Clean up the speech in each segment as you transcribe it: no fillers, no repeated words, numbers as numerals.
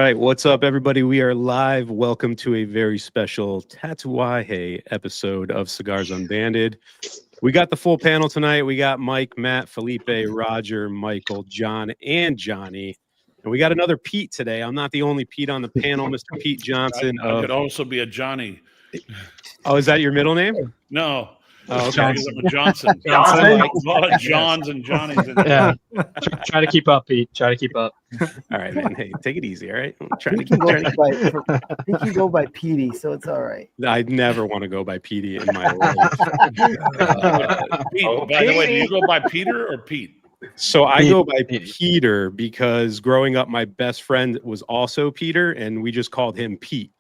right, what's up, everybody? We are live. Welcome to a very special Tatuaje episode of Cigars Unbanded. We got the full panel tonight. We got Mike, Matt, Felipe, Roger, Michael, John, and Johnny. And we got another Pete today. I'm not the only Pete on the panel, Mr. Pete Johnson. I could also be a Johnny. Oh, is that your middle name? No. Oh, okay. Johnson. I'm a Johnson. Johns and Johnnies. Yeah. Try to keep up, Pete. Try to keep up. All right, man. Hey, take it easy, all right? I'm I trying think to you go by Petey, so it's all right. I never want to go by Petey in my life. Pete, by the way, do you go by Peter or Pete? So I go by Peter because growing up, my best friend was also Peter, and we just called him Pete.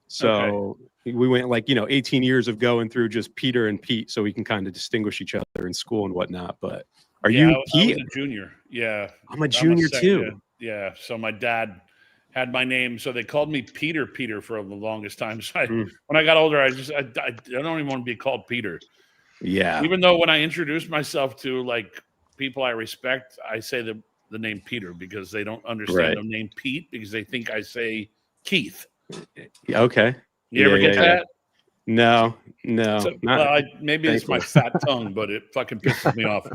So we went 18 years of going through just Peter and Pete, so we can kind of distinguish each other in school and whatnot. But are you Pete? I was a junior. Yeah. I'm a junior too. Yeah. So my dad had my name, so they called me Peter for the longest time. So when I got older, I don't even want to be called Peter. Yeah. Even though when I introduce myself to people I respect, I say the name Peter because they don't understand the name Pete because they think I say Keith. Okay. You ever get that? No. So, maybe it's my fat tongue, but it fucking pisses me off.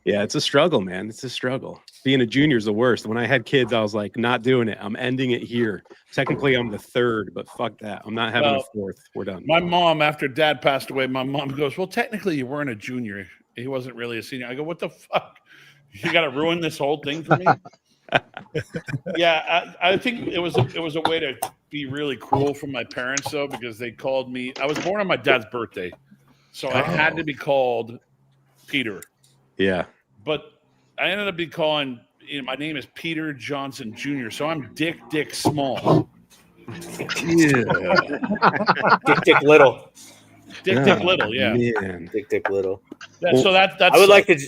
Yeah, it's a struggle, man. It's a struggle. Being a junior is the worst. When I had kids, I was like, not doing it. I'm ending it here. Technically, I'm the third, but fuck that. I'm not having a fourth. We're done. My mom, after dad passed away, my mom goes, well, technically, you weren't a junior. He wasn't really a senior. I go, what the fuck? You got to ruin this whole thing for me? Yeah, I think it was a way to be really cruel from my parents, though, because they called me. I was born on my dad's birthday, so I had to be called Peter. Yeah. But I ended up being calling, my name is Peter Johnson Jr., so I'm Dick Small. Yeah. Dick Little. Dick Little, yeah. Man. Dick Little. So that's I would like to.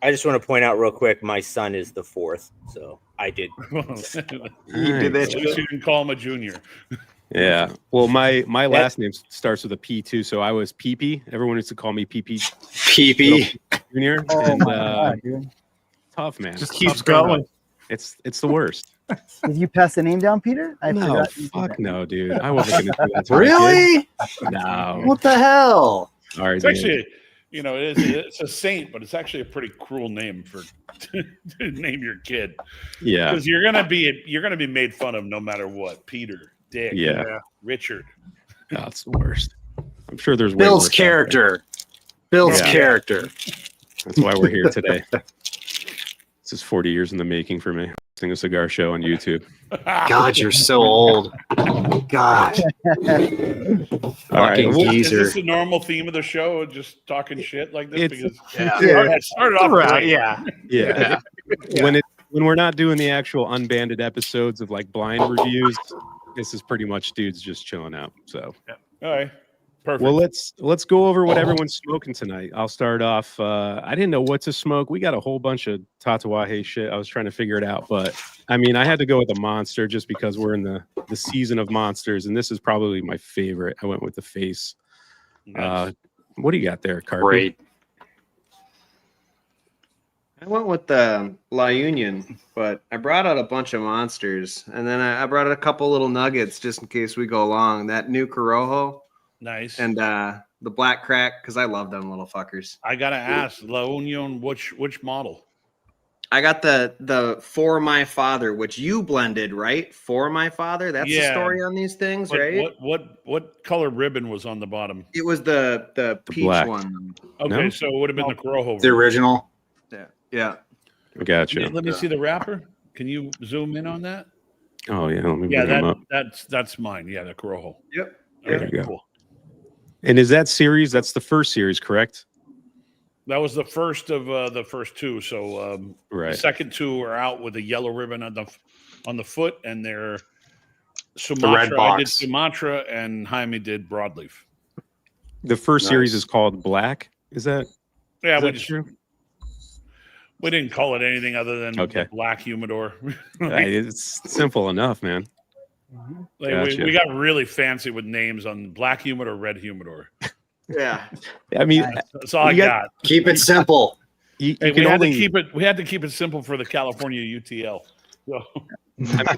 I just want to point out real quick. My son is the fourth, so I did. You did that. At least you didn't call him a junior. Yeah. Well, my last name starts with a P too, so I was PP. Everyone used to call me PP. PP Junior. Oh and, my God, dude. Tough, man. Just keeps going. It's the worst. Did you pass the name down, Peter? No, fuck no, dude. I wasn't gonna do that. To really? No. What the hell? All right, it's actually, it's a saint, but it's actually a pretty cruel name to name your kid. Yeah. Because you're gonna be made fun of no matter what. Peter, Dick, Richard. That's the worst. I'm sure there's Bill's character. Bill's character. That's why we're here today. This is 40 years in the making for me. Hosting a cigar show on YouTube. God, you're so old. God. All right. Is this the normal theme of the show? Just talking shit like this? Because it started off right. Yeah. When we're not doing the actual unbanded episodes of blind reviews, this is pretty much dudes just chilling out. So all right. Perfect. Well, let's go over what everyone's smoking tonight. I'll start off. I didn't know what to smoke. We got a whole bunch of Tatuaje shit. I was trying to figure it out, but I had to go with a monster just because we're in the season of monsters, and this is probably my favorite. I went with the face. Nice. What do you got there, Carpy? Great. I went with the La Union, but I brought out a bunch of monsters, and then I brought out a couple little nuggets just in case we go along. That new Corojo. Nice. And the black crack, because I love them little fuckers. I gotta ask, La Union, which model? I got the For My Father, which you blended, right? For My Father. That's the story on these things, right? What color ribbon was on the bottom? It was the peach black one. Okay, so it would have been the Corojo. The original. Yeah. I got you. Let me see the wrapper. Can you zoom in on that? Oh yeah. Let me bring them up. That's mine. Yeah, the Corojo. Yep. There you go. Cool. And is that series? That's the first series, correct? That was the first of the first two. So the second two are out with a yellow ribbon on the foot, and they're Sumatra. The red box. I did Sumatra, and Jaime did broadleaf. The first series is called Black. Is that? Yeah, true? We didn't call it anything other than the Black Humidor. It's simple enough, man. We got really fancy with names on Black Humidor, Red Humidor. Yeah. That's all I got. Keep it simple. We had to keep it simple for the California UTL. So,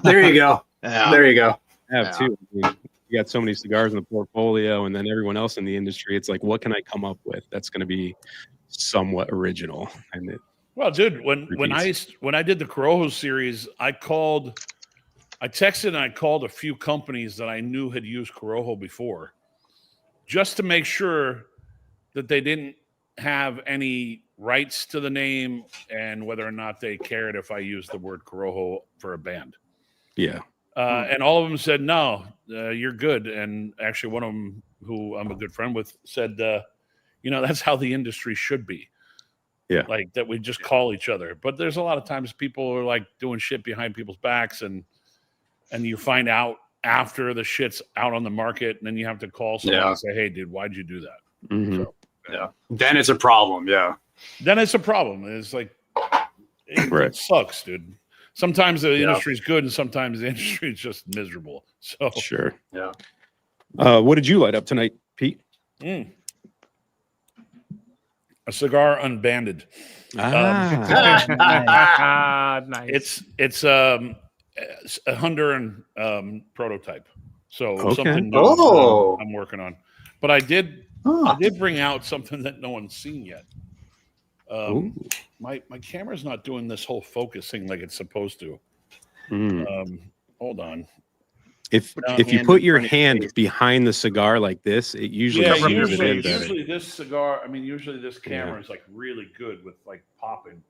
There you go. There you go. I have too. I mean, you got so many cigars in the portfolio, and then everyone else in the industry. It's like, what can I come up with that's going to be somewhat original? And it, well, dude, when I did the Corojo series, I texted and I called a few companies that I knew had used Corojo before, just to make sure that they didn't have any rights to the name and whether or not they cared if I used the word Corojo for a band. yeah. And all of them said, no, you're good. And actually, one of them, who I'm a good friend with, said, that's how the industry should be. Yeah. Like that we just call each other. But there's a lot of times people are like doing shit behind people's backs, and you find out after the shit's out on the market, and then you have to call someone and say, hey, dude, why'd you do that? Mm-hmm. So, Yeah. Then it's a problem. Yeah. then it's a problem. It's like, it sucks, dude. Sometimes the industry is good, and sometimes the industry is just miserable. So Sure. Yeah. What did you light up tonight, Pete? a cigar unbanded. Nice. Nice. It's a Honduran prototype. So Okay. something new Oh. I'm working on. But I did bring out something that no one's seen yet. My camera's not doing this whole focusing like it's supposed to. Hold on. If you put your hand behind the cigar like this, it usually zooms it in better. Usually this cigar, usually this camera is like really good with like popping.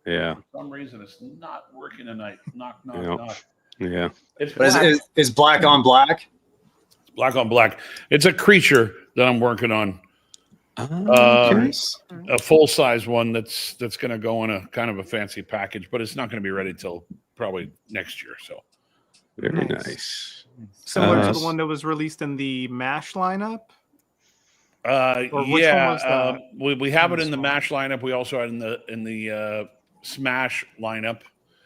Yeah. For some reason, it's not working tonight. Knock. Yeah. It's But black. is black on black? Black on black. It's a creature that I'm working on. Curious. A full size one that's going to go in a kind of a fancy package, but it's not going to be ready till probably next year. So Very Nice. nice. Similar to the one that was released in the MASH lineup? Or which one was that? We have it in the MASH lineup. We also had in the Smash lineup.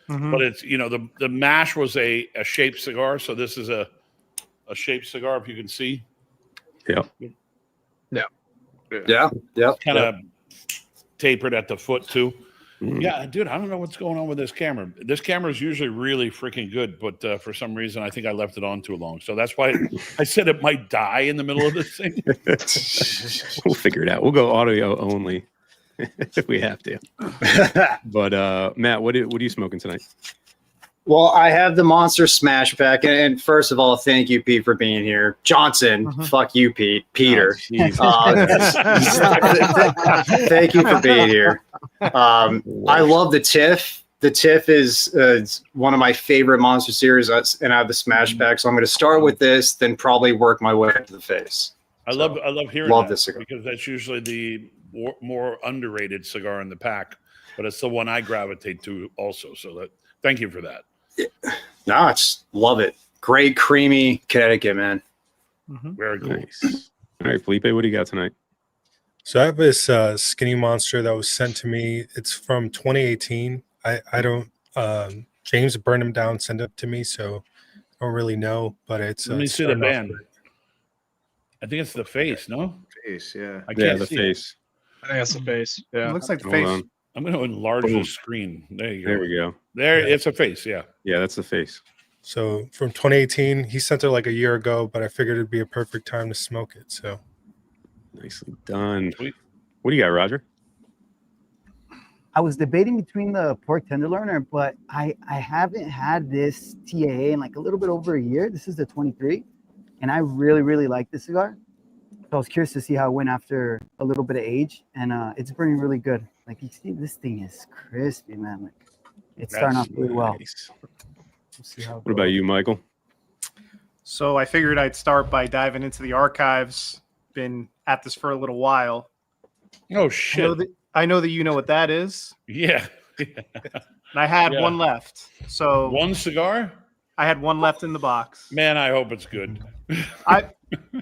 Mhm. But it's the MASH was a shaped cigar, so this is a shaped cigar. If you can see, Yeah. Yeah. Yeah. kind of tapered at the foot too. Mm. Yeah, dude, I don't know what's going on with this camera. This camera is usually really freaking good, but for some reason, I think I left it on too long. So that's why I said it might die in the middle of this thing. We'll figure it out. We'll go audio only if we have to. But Matt, what are you smoking tonight? Well, I have the Monster Smash Pack, and first of all, thank you, Pete, for being here. Johnson, fuck you, Pete. Peter, thank you for being here. I love the TIFF. The TIFF is one of my favorite Monster series, and I have the Smash Pack. So I'm going to start with this, then probably work my way up to the face. I love hearing love that this cigar. because that's usually the more underrated cigar in the pack, but it's the one I gravitate to also. So thank you for that. No, it's love it. Great, creamy Connecticut, man. Very cool. Nice. All right, Felipe, what do you got tonight? So I have this skinny monster that was sent to me. It's from 2018. I don't James burned him down, sent it to me, so I don't really know. But it's Let me see the band. I think it's the face. No, Face, yeah. I can't the see face. I think that's the face. It Yeah. looks like the Hold face. on. I'm going to enlarge Boom. the screen. There you go. There we go. There, it's a face. Yeah. Yeah, that's the face. So from 2018, he sent it like a year ago, but I figured it'd be a perfect time to smoke it. So Nicely done. Sweet. What do you got, Roger? I was debating between the pork tenderloin, but I haven't had this TAA in like a little bit over a year. This is the 23, and I really, really like this cigar. So I was curious to see how it went after a little bit of age, and it's burning really good. Like you see, this thing is crispy, man. Like it's starting off really well. Nice. We'll see how it What about goes. you, Michael? So I figured I'd start by diving into the archives. Been at this for a little while. Oh shit. I know that you know what that is. Yeah. And I had Yeah. one left. So One cigar? I had one left in the box. Man, I hope it's good.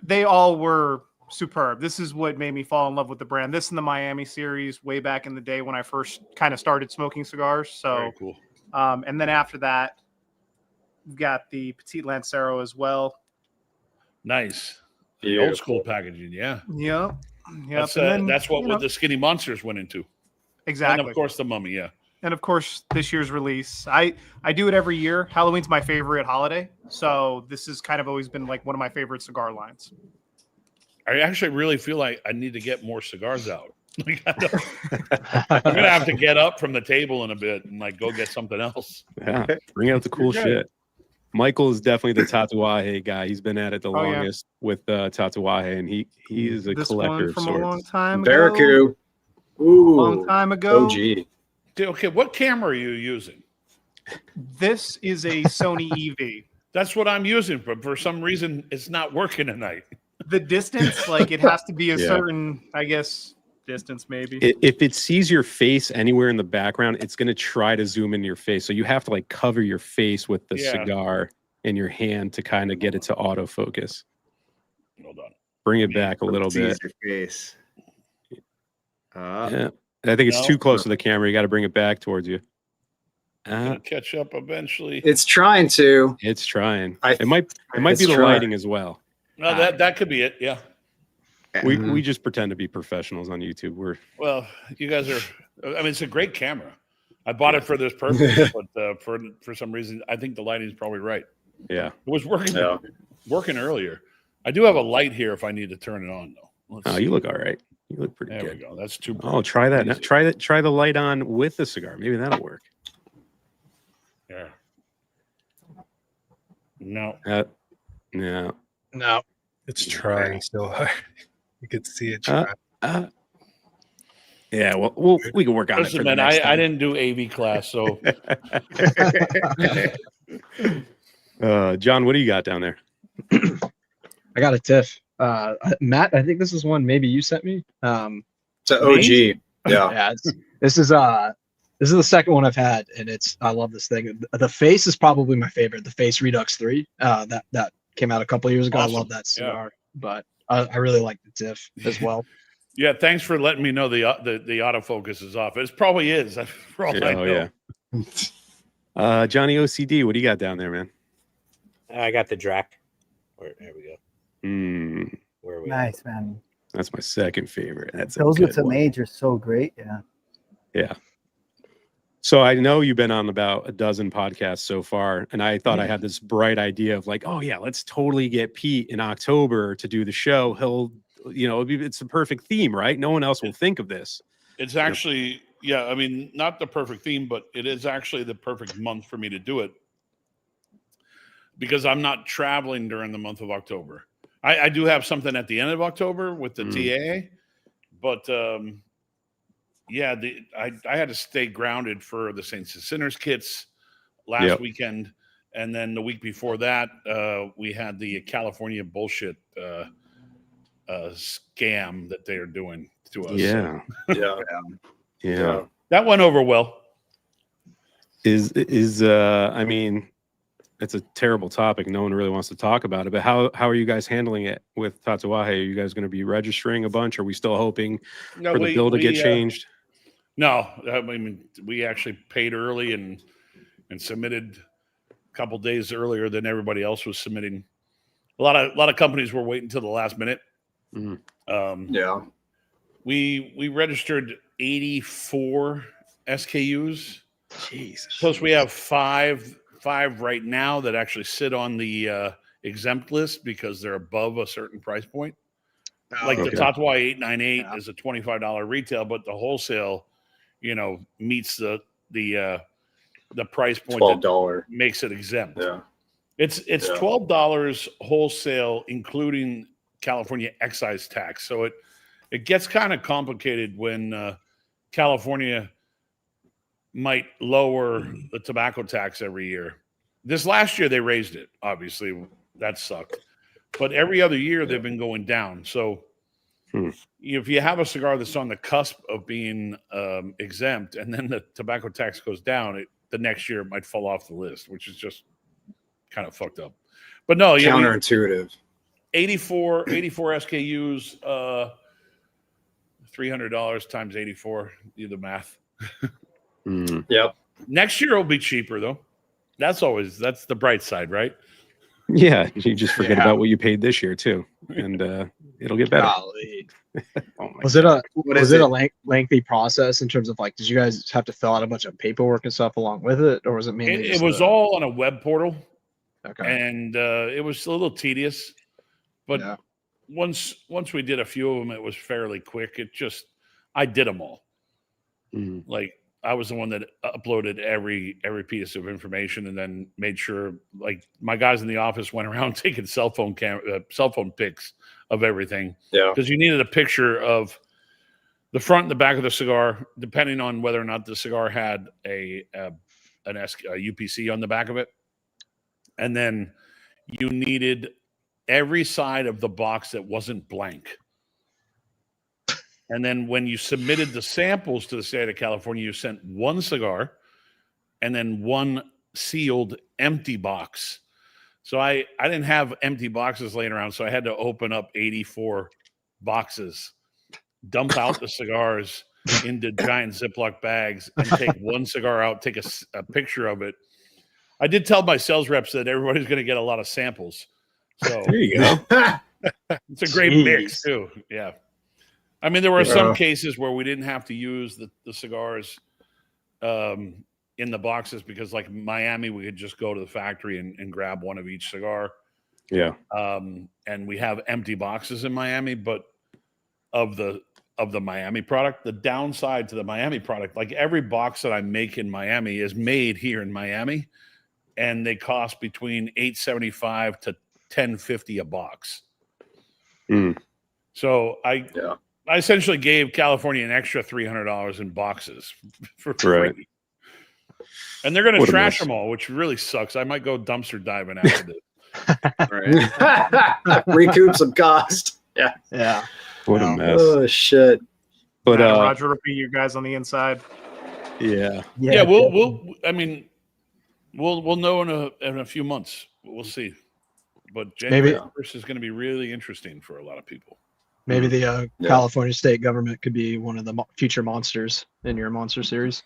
They all were superb. This is what made me fall in love with the brand. This and the Miami series way back in the day when I first kind of started smoking cigars. So, Very cool. and then after that, we've got the Petit Lancero as well. Nice. The old school packaging, yeah. Yep. That's And then, that's what you know, the Skinny Monsters went into. exactly. And of course the Mummy, yeah. and of course this year's release. I do it every year. Halloween's my favorite holiday, so this has kind of always been like one of my favorite cigar lines. I actually really feel like I need to get more cigars out. I'm gonna have to get up from the table in a bit and like go get something else. Yeah, bring out the cool shit. Michael is definitely the Tatuaje guy. He's been at it the longest with Tatuaje, and he is a collector of from sorts. a long time ago. Barracuda. Ooh, Long time ago. OG. Okay, what camera are you using? This is a Sony EV. That's what I'm using, but for some reason it's not working tonight. The distance, like it has to be a certain, I guess, distance maybe. If it sees your face anywhere in the background, it's going to try to zoom into your face. So you have to like cover your face with the cigar in your hand to kind of get it to autofocus. Hold on. Bring it back a little bit. Your face. Yeah. I think it's too close to the camera. You got to bring it back towards you. Catch up eventually. It's trying to. It's trying. It might be the lighting as well. No, that could be it. Yeah. We just pretend to be professionals on YouTube. Well, you guys are. I mean, it's a great camera. I bought it for this purpose, but for some reason, I think the lighting is probably right. Yeah, it was working earlier. I do have a light here if I need to turn it on though. You look all right. You look pretty good. There we go. That's too bright. Oh, try that. Now, try the light on with the cigar. Maybe that'll work. Yeah. No. No. No. It's trying so hard. You could see it try. Yeah, well, we can work on it. For the next time. I didn't do AV class, so. John, what do you got down there? I got a TIFF. Matt, I think this is one maybe you sent me. It's an OG. Yeah. This is the second one I've had, and I love this thing. The face is probably my favorite. The face Redux 3. That came out a couple years ago. Awesome. I love that cigar, but I really like the TIFF as well. Yeah, thanks for letting me know the autofocus is off. It probably is. For all I know. Yeah. Johnny OCD, what do you got down there, man? I got the Drac. There we go. Where are we? Nice, man. That's my second favorite. Those with some age are so great. Yeah. Yeah. So I know you've been on about a dozen podcasts so far, and I thought I had this bright idea of like, oh yeah, let's totally get Pete in October to do the show. He'll, it's a perfect theme, right? No one else will think of this. It's actually, I mean, not the perfect theme, but it is actually the perfect month for me to do it because I'm not traveling during the month of October. I do have something at the end of October with the TAA, but I had to stay grounded for the Saints and Sinners kits last weekend. And then the week before that, we had the California bullshit scam that they are doing to us. Yeah. That went over well. I mean, it's a terrible topic. No one really wants to talk about it, but how are you guys handling it with Tatuaje? Are you guys going to be registering a bunch? Are we still hoping for the bill to get changed? No, I mean, we actually paid early and submitted a couple days earlier than everybody else was submitting. A lot of companies were waiting until the last minute. We registered 84 SKUs. Jesus. Plus we have five right now that actually sit on the exempt list because they're above a certain price point. The Tatuaje 898 is a $25 retail, but the wholesale, meets the price point $12 that makes it exempt. Yeah. It's $12 wholesale, including California excise tax. So it gets kind of complicated when California might lower the tobacco tax every year. This last year they raised it. Obviously, that sucked. But every other year they've been going down. So if you have a cigar that's on the cusp of being exempt and then the tobacco tax goes down, the next year it might fall off the list, which is just kind of fucked up. But no, counterintuitive. 84 SKUs, $300 times 84. Do the math. Yep. Next year will be cheaper though. That's the bright side, right? Yeah, you just forget about what you paid this year too, and it'll get better. Oh my Was it a What was is it a it? lengthy process in terms of like, did you guys have to fill out a bunch of paperwork and stuff along with it, or was it mainly It just was all on a web portal, okay? and it was a little tedious. But Yeah. once we did a few of them, it was fairly quick. I did them all. Mm. Like I was the one that uploaded every piece of information, and then made sure like my guys in the office went around taking cell phone pics of everything. Yeah. Because you needed a picture of the front and the back of the cigar, depending on whether or not the cigar had a UPC on the back of it, and then you needed every side of the box that wasn't blank. And then when you submitted the samples to the state of California, you sent one cigar and then one sealed empty box. So I didn't have empty boxes laying around, so I had to open up 84 boxes, dump out the cigars into giant Ziploc bags, and take one cigar out, take a picture of it. I did tell my sales reps that everybody's going to get a lot of samples. So There you go. it's a great mix too. Yeah. I mean, there were some cases where we didn't have to use the cigars in the boxes because, like Miami, we could just go to the factory and grab one of each cigar. Yeah. And we have empty boxes in Miami, but of the Miami product, the downside to the Miami product, like every box that I make in Miami is made here in Miami, and they cost between $8.75 to $10.50 a box. Mm. So I essentially gave California an extra $300 in boxes for free. Right. And they're going to trash them all, which really sucks. I might go dumpster diving after this. Recoup some cost. Yeah. Yeah. What a mess. Oh shit. But Roger will be you guys on the inside. Yeah. Yeah, we'll know in a few months. We'll see. But January 1st is going to be really interesting for a lot of people. Maybe the California state government could be one of the future monsters in your monster series.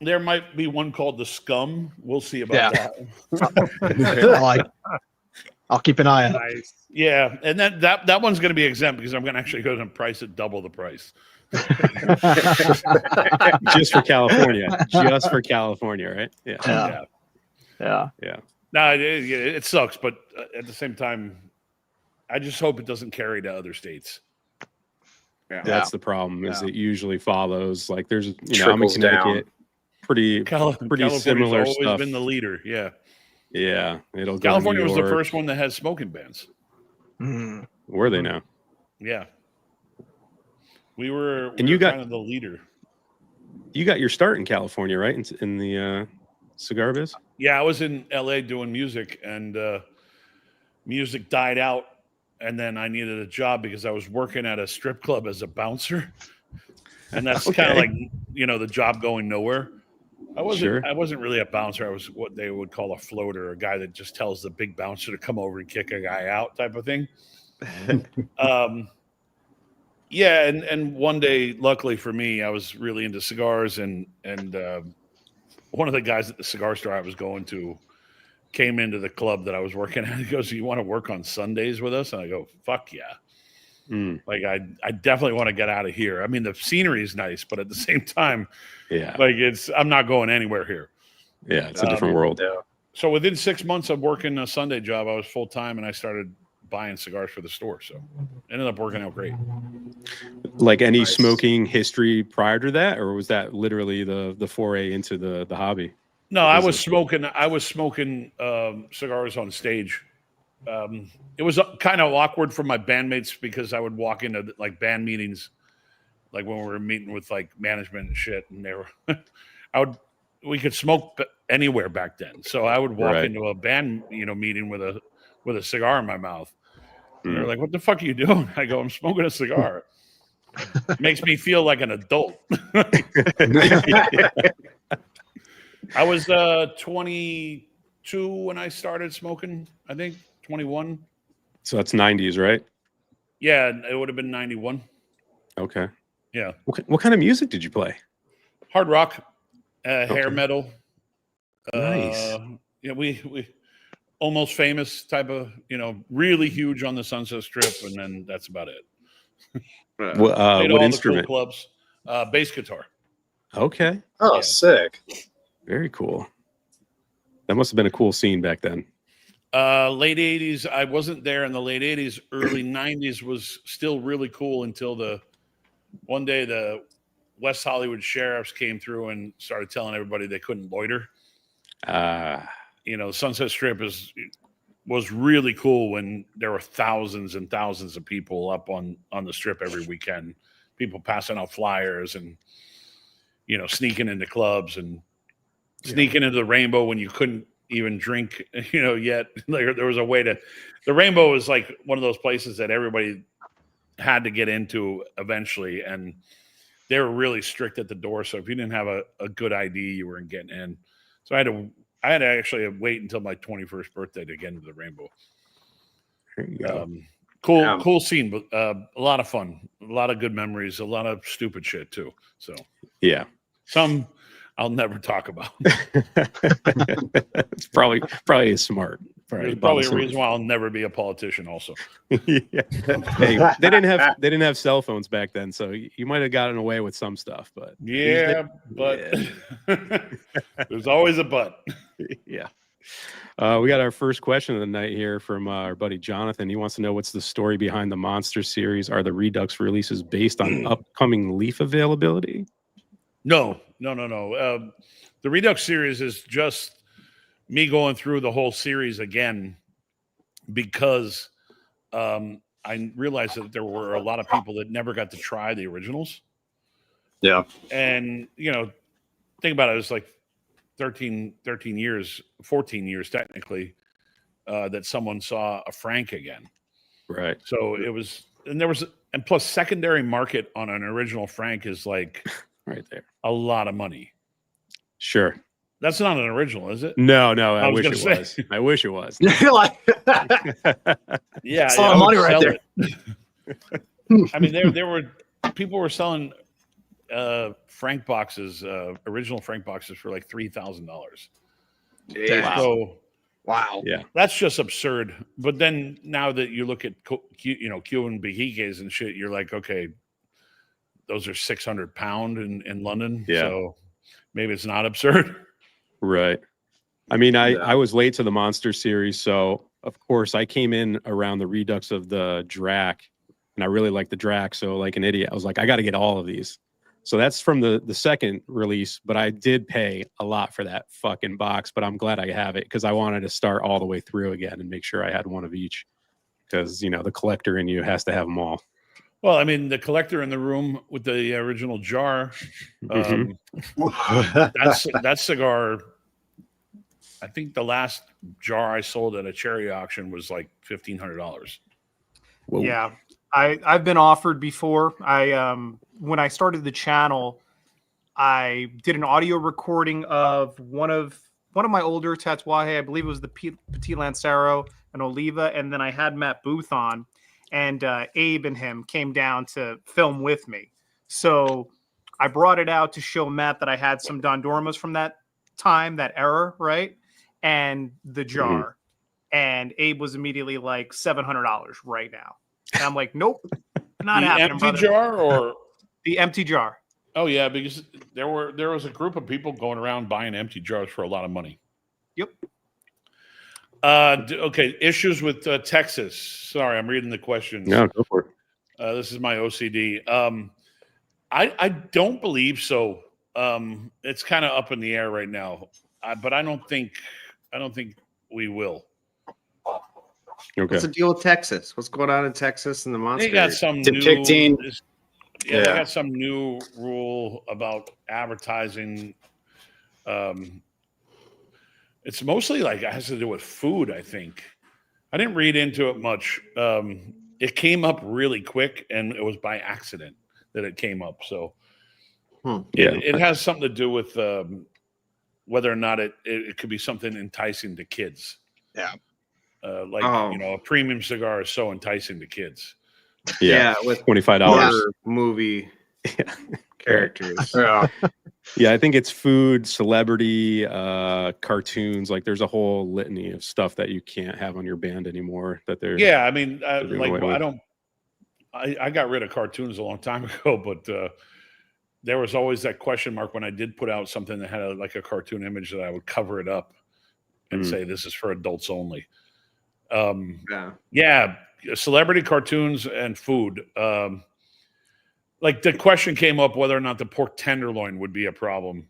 There might be one called the Scum. We'll see about that. I'll keep an eye on it. Nice. Yeah, and that one's going to be exempt because I'm going to actually go and price it double the price. Just for California. Just for California, right? Yeah. No, it sucks, but at the same time, I just hope it doesn't carry to other states. Yeah. That's the problem. Is it usually follows like there's I'm in Trickles Connecticut, pretty California's similar always stuff. been the leader. Yeah. Yeah, it'll go California to New was the York. first one that had smoking bans. Were they now? Yeah. We were you got kind of the leader. You got your start in California, right? In the cigar biz? Yeah, I was in LA doing music, and music died out, and then I needed a job because I was working at a strip club as a bouncer. And that's kind of like, the job going nowhere. I wasn't really a bouncer. I was what they would call a floater, a guy that just tells the big bouncer to come over and kick a guy out type of thing. And one day, luckily for me, I was really into cigars, and one of the guys at the cigar store I was going to came into the club that I was working at. He goes, "You want to work on Sundays with us?" And I go, "Fuck yeah." Like I definitely want to get out of here. I mean, the scenery is nice, but at the same time, like I'm not going anywhere here. Yeah, it's a different world. So within 6 months of working a Sunday job, I was full time, and I started buying cigars for the store. So ended up working out great. Like any smoking history prior to that, or was that literally the foray into the hobby? No, I was smoking cigars on stage. It was kind of awkward for my bandmates because I would walk into like band meetings, like when we were meeting with like management and shit, and they were, we could smoke anywhere back then. So I would walk into a band, meeting with a cigar in my mouth. And they're like, "What the fuck are you doing?" I go, "I'm smoking a cigar." Makes me feel like an adult. I was 22 when I started smoking, I think. 21. So that's 90s, right? Yeah, it would have been 91. Okay. Yeah. What kind of music did you play? Hard rock, hair metal. Nice. Yeah, we almost famous type of, really huge on the Sunset Strip, and then that's about it. What Played all instrument? the cool clubs. Bass guitar. Okay. Oh, Yeah. sick. Very cool. That must have been a cool scene back then. Late 80s. I wasn't there in the late 80s. Early 90s was still really cool until one day the West Hollywood sheriffs came through and started telling everybody they couldn't loiter. Sunset Strip was really cool when there were thousands and thousands of people up on the strip every weekend. People passing out flyers and sneaking into clubs and sneaking into the Rainbow when you couldn't even drink, yet. There was a way to. The Rainbow was like one of those places that everybody had to get into eventually, and they were really strict at the door. So if you didn't have a good ID, you weren't getting in. So I had to actually wait until my 21st birthday to get into the Rainbow. There you go. Cool scene, but a lot of fun, a lot of good memories, a lot of stupid shit too. So yeah, some I'll never talk about. It's probably smart. There's probably a reason why I'll never be a politician. Also, yeah. Hey, they didn't have cell phones back then, so you might have gotten away with some stuff. But there's always a but. Yeah. We got our first question of the night here from our buddy Jonathan. He wants to know what's the story behind the Monster series. Are the Redux releases based on upcoming leaf availability? No. The Redux series is just me going through the whole series again because I realized that there were a lot of people that never got to try the originals. Yeah. And, think about it. It's like 13 years, 14 years technically, that someone saw a Frank again. Right. So it was, and plus secondary market on an original Frank is like right there. A lot of money. Sure. That's not an original, is it? No. I wish it was. I wish it was. Yeah. It's a lot of money right there. I mean, there were people were selling Frank boxes, original Frank boxes for like $3,000. Wow. So, wow. Yeah. That's just absurd. But then now that you look at Cuban Behikes and shit, you're like, okay, those are £600 in London. Yeah. So maybe it's not absurd. Right. I mean, I was late to the Monster series, so of course I came in around the Redux of the Drac, and I really liked the Drac. So like an idiot, I was like, I got to get all of these. So that's from the second release, but I did pay a lot for that fucking box, but I'm glad I have it because I wanted to start all the way through again and make sure I had one of each because, the collector in you has to have them all. Well, I mean, the collector in the room with the original jar, that cigar, I think the last jar I sold at a cherry auction was like $1,500. Yeah, I've been offered before. When I started the channel, I did an audio recording of one of my older Tatuaje. I believe it was the Petit Lancero and Oliva, and then I had Matt Booth on, and Abe and him came down to film with me. So I brought it out to show Matt that I had some Don Dormas from that time, that era, right? And the jar. And Abe was immediately like $700 right now. And I'm like, nope, not happening, empty brother. Jar or the empty jar? Oh yeah, because there was a group of people going around buying empty jars for a lot of money. Yep. Okay, issues with Texas. Sorry, I'm reading the questions. No, go for it. This is my OCD. I don't believe so. It's kind of up in the air right now, but I don't think we will. Okay. What's the deal with Texas? What's going on in Texas and the Monster? They got some depicting. They got some new rule about advertising. It's mostly like it has to do with food, I think. I didn't read into it much. It came up really quick, and it was by accident that it came up. So it has something to do with whether or not it could be something enticing to kids. Yeah. A premium cigar is so enticing to kids. Yeah, with $25 movie characters. Yeah. Yeah, I think it's food, celebrity, cartoons. Like there's a whole litany of stuff that you can't have on your band anymore. That they're Yeah, I mean, doing like away with. I got rid of cartoons a long time ago, but there was always that question mark when I did put out something that had like a cartoon image that I would cover it up and say this is for adults only. Yeah, celebrity cartoons and food. Like the question came up whether or not the pork tenderloin would be a problem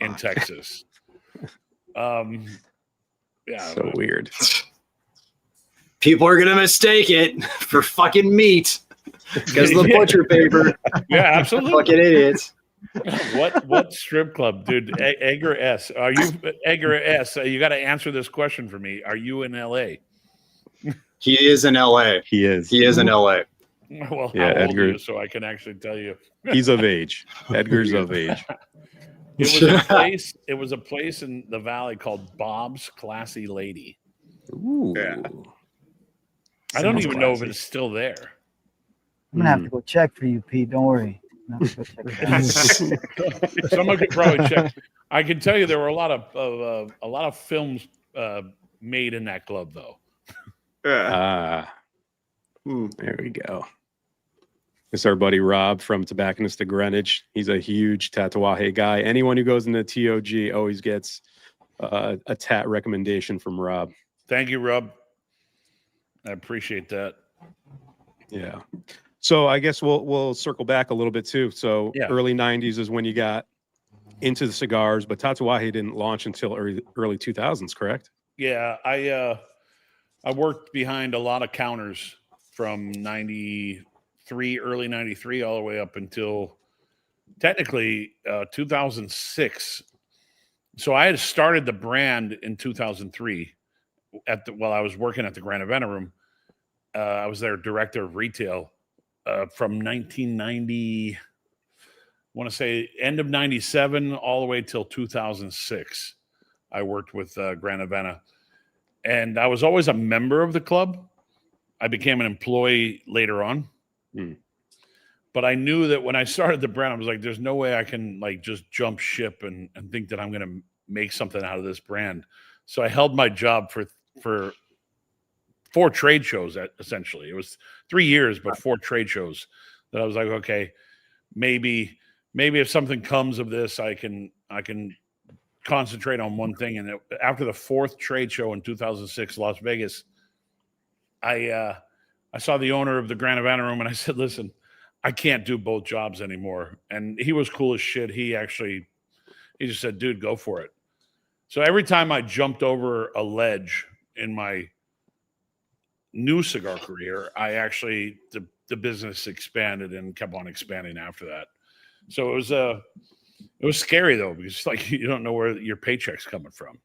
in Texas. Yeah, so weird. People are gonna mistake it for fucking meat because of the butcher paper. Yeah, absolutely. Fucking idiots. What strip club, dude? Edgar S. Are you Edgar S? You got to answer this question for me. Are you in LA? He is in LA. He is. He is in LA. Well, Yeah, how old Edgar. are you, so I can actually tell you. He's of age. Edgar's of age. It was a place in the valley called Bob's Classy Lady. Ooh. Yeah. I don't even know if it's still there. I'm gonna have to go check for you, Pete. Don't worry. I'm gonna have to go check. Someone could probably check. I can tell you there were a lot of films made in that club, though. There we go. It's our buddy Rob from Tobacconist of Greenwich. He's a huge Tatuaje guy. Anyone who goes into TOG always gets a tat recommendation from Rob. Thank you, Rob. I appreciate that. Yeah. So I guess we'll circle back a little bit too. So early 90s is when you got into the cigars, but Tatuaje didn't launch until early 2000s, correct? Yeah, I worked behind a lot of counters from 93, early 93, all the way up until technically 2006. So I had started the brand in 2003 while I was working at the Grand Event Room. I was their director of retail from 1990, I want to say end of 97 all the way till 2006. I worked with Grand Event. And I was always a member of the club. I became an employee later on. But I knew that when I started the brand, I was like, there's no way I can like just jump ship and think that I'm going to make something out of this brand. So I held my job for 4 trade shows, essentially. It was 3 years, but 4 trade shows that I was like, okay, maybe if something comes of this, I can concentrate on one thing. And after the 4th trade show in 2006, Las Vegas, I saw the owner of the Grand Event Room and I said, listen, I can't do both jobs anymore. And he was cool as shit. He just said, dude, go for it. So every time I jumped over a ledge in my new cigar career, I actually, the business expanded and kept on expanding after that. So it was scary though, because like you don't know where your paycheck's coming from.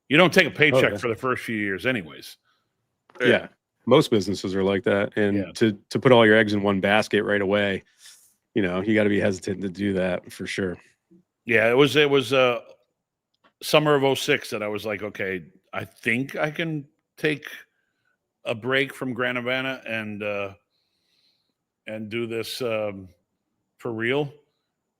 You don't take a paycheck for the first few years anyways. Yeah. Most businesses are like that. And to put all your eggs in one basket right away, you got to be hesitant to do that for sure. Yeah, it was summer of 06 that I was like, okay, I think I can take a break from Grand Havana and do this for real.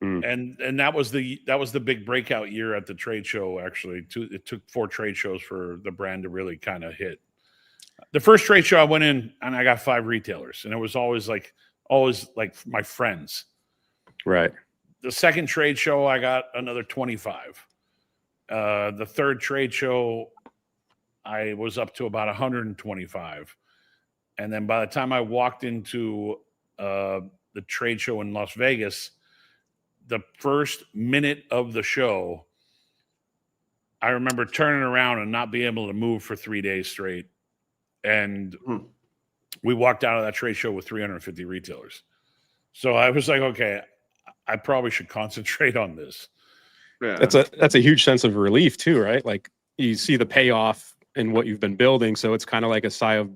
And that was the big breakout year at the trade show. Actually, it took 4 trade shows for the brand to really kind of hit. The first trade show I went in and I got 5 retailers, and it was always like my friends. Right. The second trade show I got another 25. The third trade show I was up to about 125. And then by the time I walked into the trade show in Las Vegas, the first minute of the show, I remember turning around and not being able to move for 3 days straight. And we walked out of that trade show with 350 retailers. So I was like, okay, I probably should concentrate on this. Yeah. That's a huge sense of relief too, right? Like you see the payoff in what you've been building. So it's kind of like a sigh of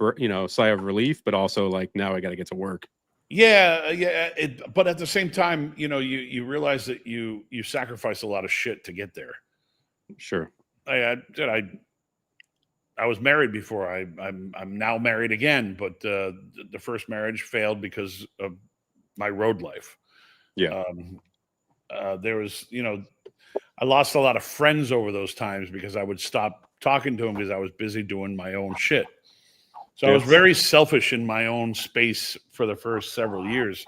relief, but also like, now I got to get to work. Yeah. But at the same time, you realize that you sacrifice a lot of shit to get there. Sure. I was married before. I'm now married again, but the first marriage failed because of my road life. Yeah. there was, I lost a lot of friends over those times because I would stop talking to them because I was busy doing my own shit. So I was very selfish in my own space for the first several years.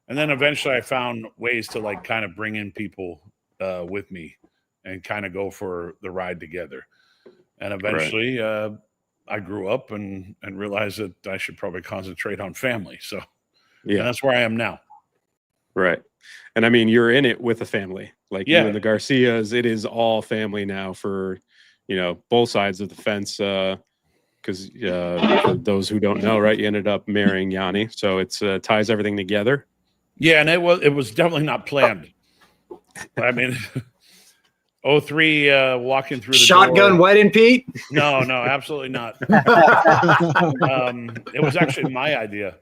And then eventually I found ways to like kind of bring in people with me and kind of go for the ride together. And eventually I grew up and realized that I should probably concentrate on family. So and that's where I am now. Right. And I mean, you're in it with a family, like you and the Garcias. It is all family now for, both sides of the fence. Because for those who don't know, right, you ended up marrying Yanni, so it's ties everything together. Yeah, and it was definitely not planned. I mean, 03 walking through the shotgun door. wedding, Pete? No, absolutely not. It was actually my idea.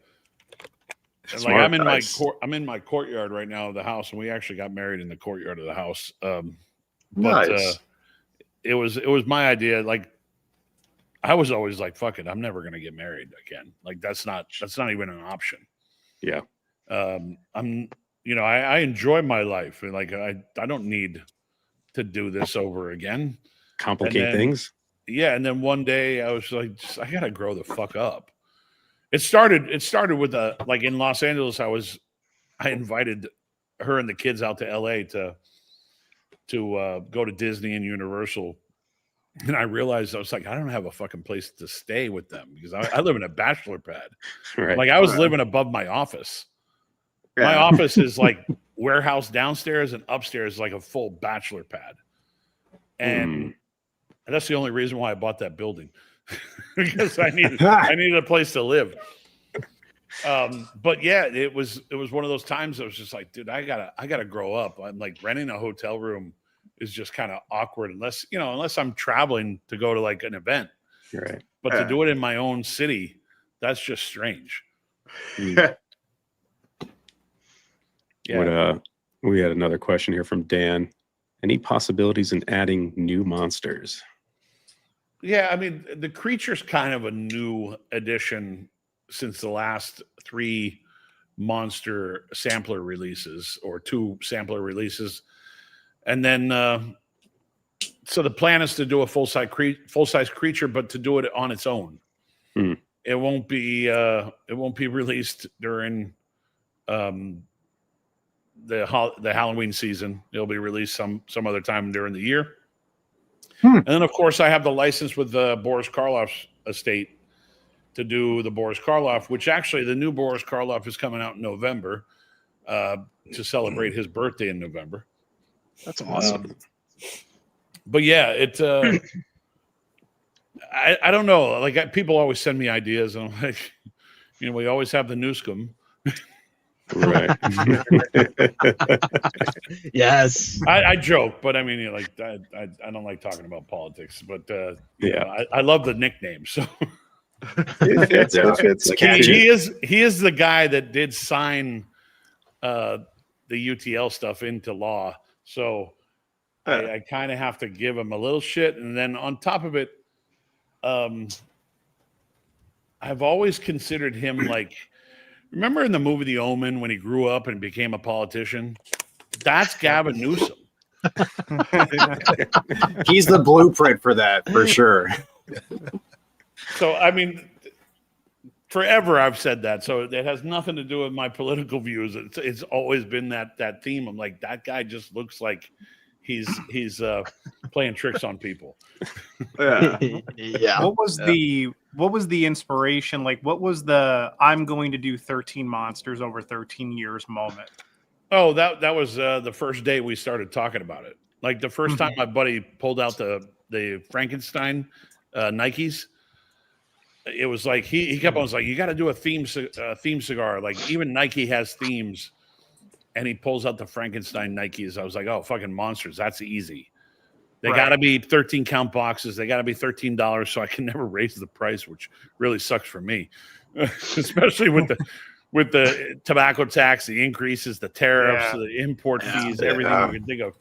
Smart, like I'm in my courtyard right now of the house, and we actually got married in the courtyard of the house. Nice. It was my idea. Like I was always like, "Fuck it, I'm never gonna get married again." Like that's not even an option. Yeah. I enjoy my life, and like I don't need to do this over again. Complicate things. Yeah, and then one day I was like, I gotta grow the fuck up. It started with like in Los Angeles, I invited her and the kids out to LA to go to Disney and Universal. And I realized I was like, I don't have a fucking place to stay with them because I live in a bachelor pad. Right. Like I was living above my office. Yeah. My office is like warehouse downstairs, and upstairs is like a full bachelor pad. And that's the only reason why I bought that building. Because I needed a place to live. But yeah, it was one of those times I was just like, dude, I gotta grow up. I'm like, renting a hotel room is just kind of awkward unless I'm traveling to go to like an event. Right. But to do it in my own city, that's just strange. Yeah. We had another question here from Dan. Any possibilities in adding new monsters? Yeah, I mean, the creature's kind of a new addition since the last 3 monster sampler releases or 2 sampler releases. And then, so the plan is to do a full-size creature, but to do it on its own. It won't be released during the Halloween season. It'll be released some other time during the year. And then, of course, I have the license with the Boris Karloff's estate to do the Boris Karloff, which actually the new Boris Karloff is coming out in November to celebrate his birthday in November. That's awesome. But yeah, it. I don't know. Like people always send me ideas, and I'm like, we always have the Newscomb. Right. Yes. I joke, but I mean, like I don't like talking about politics, but I love the nickname. So he is the guy that did sign the UTL stuff into law. So I kind of have to give him a little shit, and then on top of it, I've always considered him like. Remember in the movie The Omen when he grew up and became a politician? That's Gavin Newsom. He's the blueprint for that, for sure. So, I mean, forever I've said that. So it has nothing to do with my political views. It's always been that theme. I'm like, that guy just looks like he's playing tricks on people. Yeah. What was the inspiration? Like, what was the I'm going to do 13 monsters over 13 years moment? Oh, that was the first day we started talking about it. Like the first time my buddy pulled out the Frankenstein Nikes, it was like he kept on like, you got to do a theme cigar. Like even Nike has themes, and he pulls out the Frankenstein Nikes. I was like, oh, fucking monsters, that's easty. They got to be 13 count boxes. They got to be $13, so I can never raise the price, which really sucks for me, especially with the tobacco tax, the increases, the tariffs, the import fees, everything you can think of.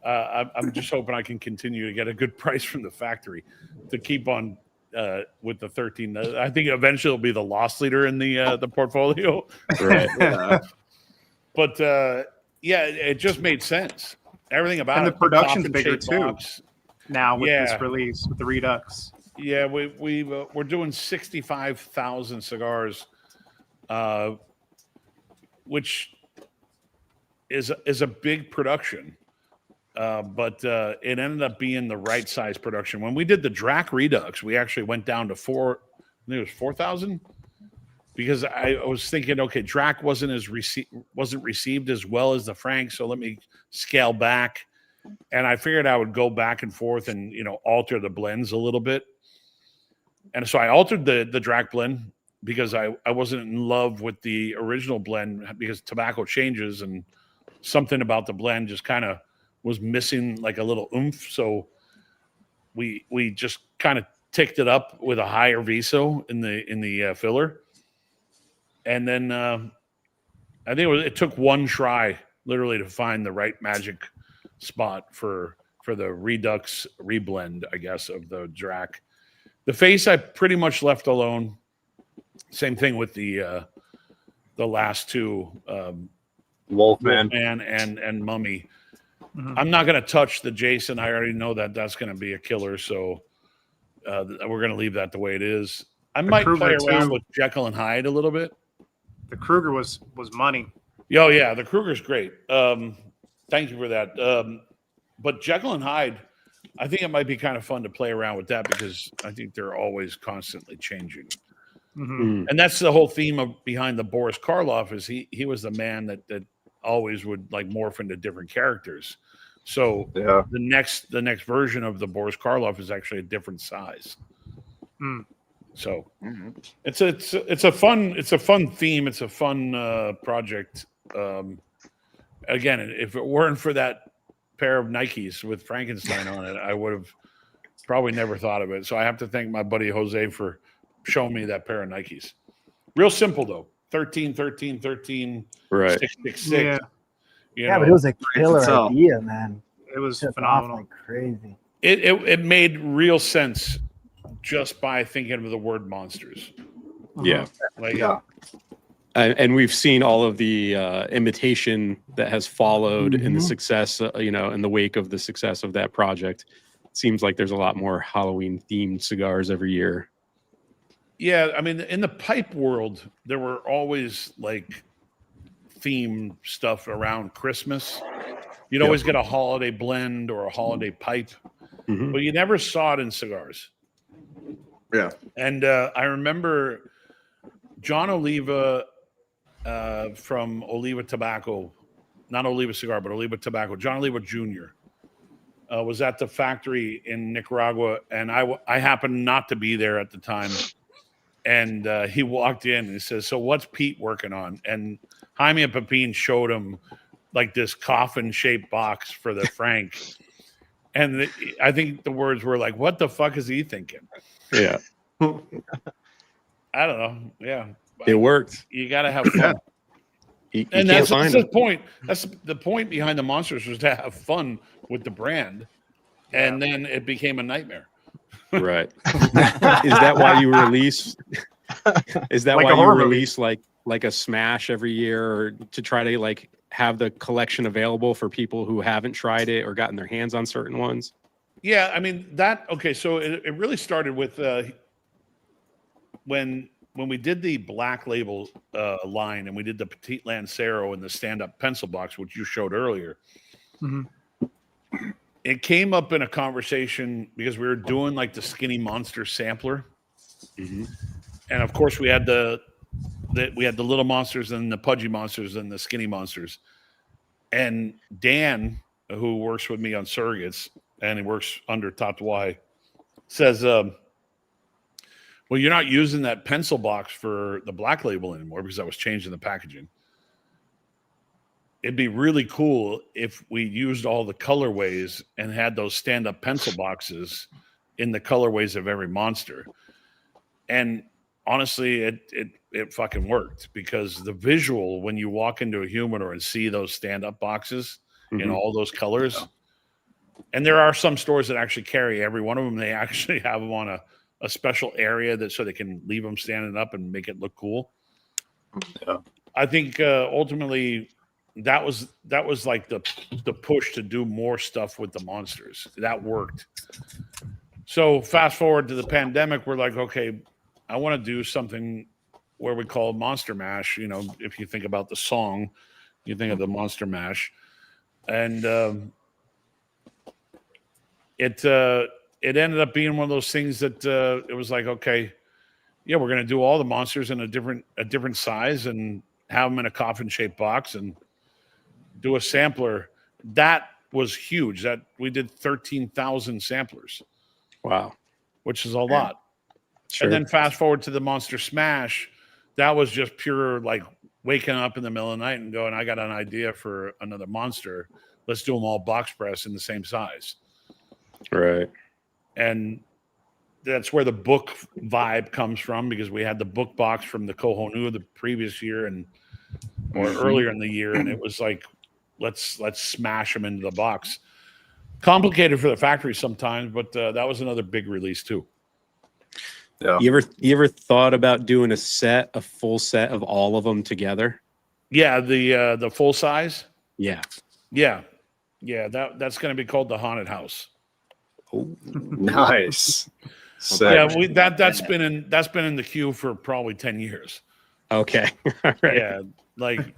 I'm just hoping I can continue to get a good price from the factory to keep on with the 13. I think eventually it'll be the loss leader in the portfolio. Right. But Yeah, it just made sense. Everything about And it. the production's bigger coffin-shaped too. box. Now with Yeah. this release with the Redux. Yeah, we're doing 65,000 cigars, which is a big production. But it ended up being the right size production. When we did the Drac Redux, we actually went down to I think it was 4,000, because I was thinking, okay, Drac wasn't received as well as the Frank, so let me scale back. And I figured I would go back and forth and alter the blends a little bit. And so I altered the Drac blend because I wasn't in love with the original blend, because tobacco changes and something about the blend just kind of was missing like a little oomph. So we just kind of ticked it up with a higher VSO in the filler. And then I think it took one try literally to find the right magic spot for the Redux reblend, I guess, of the Drac. The face I pretty much left alone. Same thing with the last two, Wolfman and Mummy. Mhm. I'm not going to touch the Jason. I already know that's going to be a killer, so we're going to leave that the way it is. I might Kruger play around too. with Jekyll and Hyde a little bit. The Kruger was money. Oh yeah, the Kruger's great. Thank you for that. But Jekyll and Hyde, I think it might be kind of fun to play around with that, because I think they're always constantly changing. Mhm. And that's the whole theme behind the Boris Karloff, is he was the man that always would like morph into different characters. So Yeah. the next version of the Boris Karloff is actually a different size. Mm. So it's a fun theme. It's a fun project. Again, if it weren't for that pair of Nikes with Frankenstein on it, I would have probably never thought of it. So I have to thank my buddy Jose for showing me that pair of Nikes. Real simple though. 13, 13, 13, Right. 6, 6, 6. Yeah. Yeah, but it was a killer itself. idea, man. It was Took off phenomenal. like crazy. It made real sense just by thinking of the word monsters. Yeah. Like, Yeah. And we've seen all of the imitation that has followed in the Mhm. success, in the wake of the success of that project. It seems like there's a lot more Halloween themed cigars every year. yeah, I mean, in the pipe world, there were always like theme stuff around Christmas. You'd always get a holiday blend or a holiday pipe, Mhm. but you never saw it in cigars. Yeah. And I remember John Oliva from Oliva Tobacco, not Oliva Cigar, but Oliva Tobacco, John Oliva Jr. Was at the factory in Nicaragua, and I happened not to be there at the time. And he walked in and he says, "So what's Pete working on?" And Jaime and Pepin showed him like this coffin-shaped box for the Frank. And I think the words were like, "What the fuck is he thinking?" Yeah. I don't know. Yeah. It worked. You got to have fun. You And can't that's find the it. point. That's the point behind the monsters, was to have fun with the brand. And then it became a nightmare. Right. Is that why you release? Is that Like a why you horror movie. release like a smash every year, or to try to like have the collection available for people who haven't tried it or gotten their hands on certain ones? Yeah, I mean okay. So it really started with when we did the Black Label line, and we did the Petite Lancero and the stand-up pencil box, which you showed earlier. Mhm. It came up in a conversation because we were doing like the Skinny Monster sampler, Mhm. and of course we had the little monsters and the pudgy monsters and the skinny monsters. And Dan, who works with me on Surrogates, and he works under Tatuaje, says, "Well, you're not using that pencil box for the Black Label anymore because I was changing the packaging. It'd be really cool if we used all the colorways and had those stand-up pencil boxes in the colorways of every monster." And honestly, it fucking worked, because the visual when you walk into a humidor and see those stand-up boxes in Mhm. all those colors, and there are some stores that actually carry every one of them. They actually have them on a special area so they can leave them standing up and make it look cool. Yeah. I think ultimately that was like the push to do more stuff with the monsters. That worked. So fast forward to the pandemic, we're like, okay, I want to do something where we call Monster Mash. You know, if you think about the song, you think of the Monster Mash, and it ended up being one of those things that it was like, okay, yeah, we're going to do all the monsters in a different size and have them in a coffin-shaped box and do a sampler. That was huge. That we did 13,000 samplers. Wow. Which is a lot. Sure. And then fast forward to the Monster Smash. That was just pure like waking up in the middle of the night and going, I got an idea for another monster. Let's do them all box press in the same size. Right. And that's where the book vibe comes from, because we had the book box from the Kohonu the previous year or earlier in the year. And it was like, let's smash them into the box. Complicated for the factory sometimes, but that was another big release too. Yeah. You ever thought about doing a full set of all of them together? Yeah, the full size. Yeah. That's going to be called the Haunted House. Oh, nice. Yeah, that's been in the queue for probably 10 years. Okay. All right. Yeah, like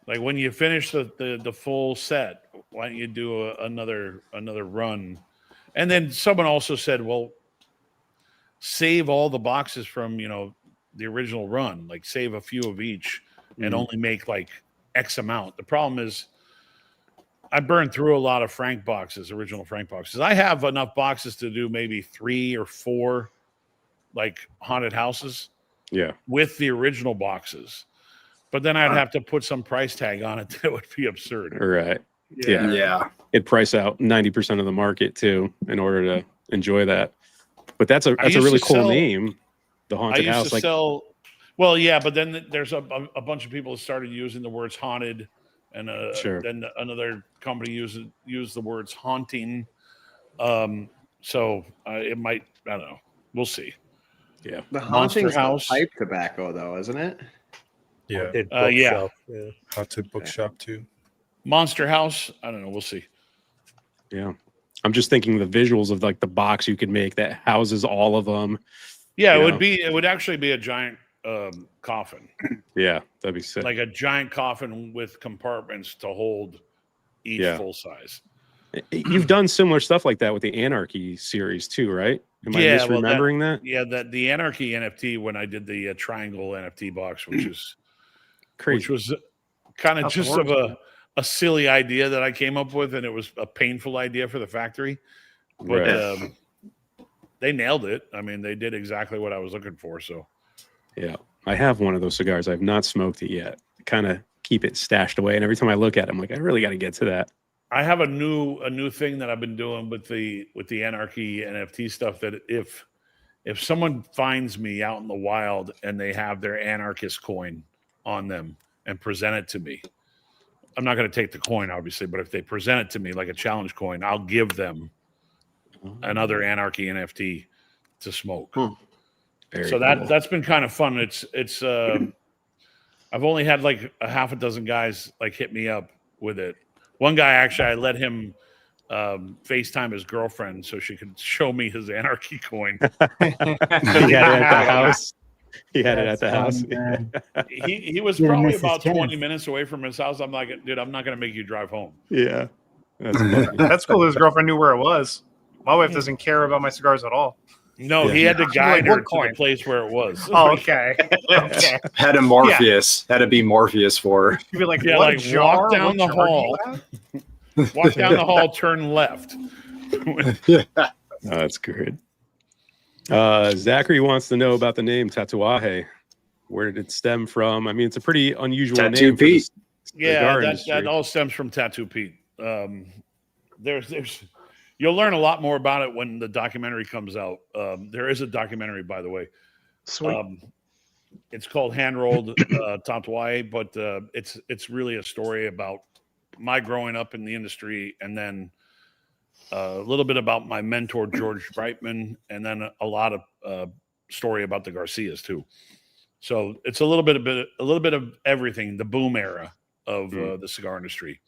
when you finish the full set, why don't you do another run? And then someone also said, well, save all the boxes from the original run, like save a few of each and only make like X amount. The problem is I burned through a lot of original Frank boxes. I have enough boxes to do maybe 3 or 4 like haunted houses with the original boxes. But then I'd have to put some price tag on it that would be absurd. Right. Yeah. It'd price out 90% of the market too in order to enjoy that. But that's a really cool name. The Haunted House. Well, yeah, but then there's a bunch of people that started using the words haunted, and then another company used the words haunting. So it might, I don't know. We'll see. Yeah. The Haunting's House pipe tobacco though, isn't it? Yeah. Haunted bookshop too. Monster House. I don't know. We'll see. Yeah. I'm just thinking the visuals of like the box you could make that houses all of them. Yeah, it would actually be a giant coffin. Yeah, that'd be sick. Like a giant coffin with compartments to hold each full size. You've done similar stuff like that with the Anarchy series too, right? Am I misremembering that? Yeah, the Anarchy NFT when I did the triangle NFT box, which is crazy. Which was kind of just of a silly idea that I came up with, and it was a painful idea for the factory. But they nailed it. I mean, they did exactly what I was looking for. So yeah, I have one of those cigars. I've not smoked it yet. Kind of keep it stashed away, and every time I look at it, I'm like, I really got to get to that. I have a new thing that I've been doing with the Anarchy NFT stuff. That if someone finds me out in the wild and they have their anarchist coin on them and present it to me, I'm not going to take the coin, obviously, but if they present it to me like a challenge coin, I'll give them another Anarchy NFT to smoke. So that's been kind of fun. It's I've only had like a half a dozen guys like hit me up with it. One guy, actually, I let him FaceTime his girlfriend so she could show me his Anarchy coin. He had it at the house. He had it at the house. He was probably about 20 minutes away from his house. I'm like, dude, I'm not going to make you drive home. Yeah. That's cool. His girlfriend knew where it was. My wife doesn't care about my cigars at all. No, he had to guide her to the place where it was. Oh, okay. Okay. Had a Morpheus. Had to be Morpheus for her. She'd be like, like walk down the hall. Walk down the hall, turn left. Oh, that's good. Zachary wants to know about the name Tatuaje. Where did it stem from? I mean, it's a pretty unusual Tattoo name. Pete. That all stems from Tattoo Pete. There's you'll learn a lot more about it when the documentary comes out. There is a documentary, by the way. Sweet. It's called Hand Rolled Tatuaje, but it's really a story about my growing up in the industry, and then a little bit about my mentor George Brightman, and then a lot of story about the Garcias too. So it's a little bit of everything. The boom era of the cigar industry.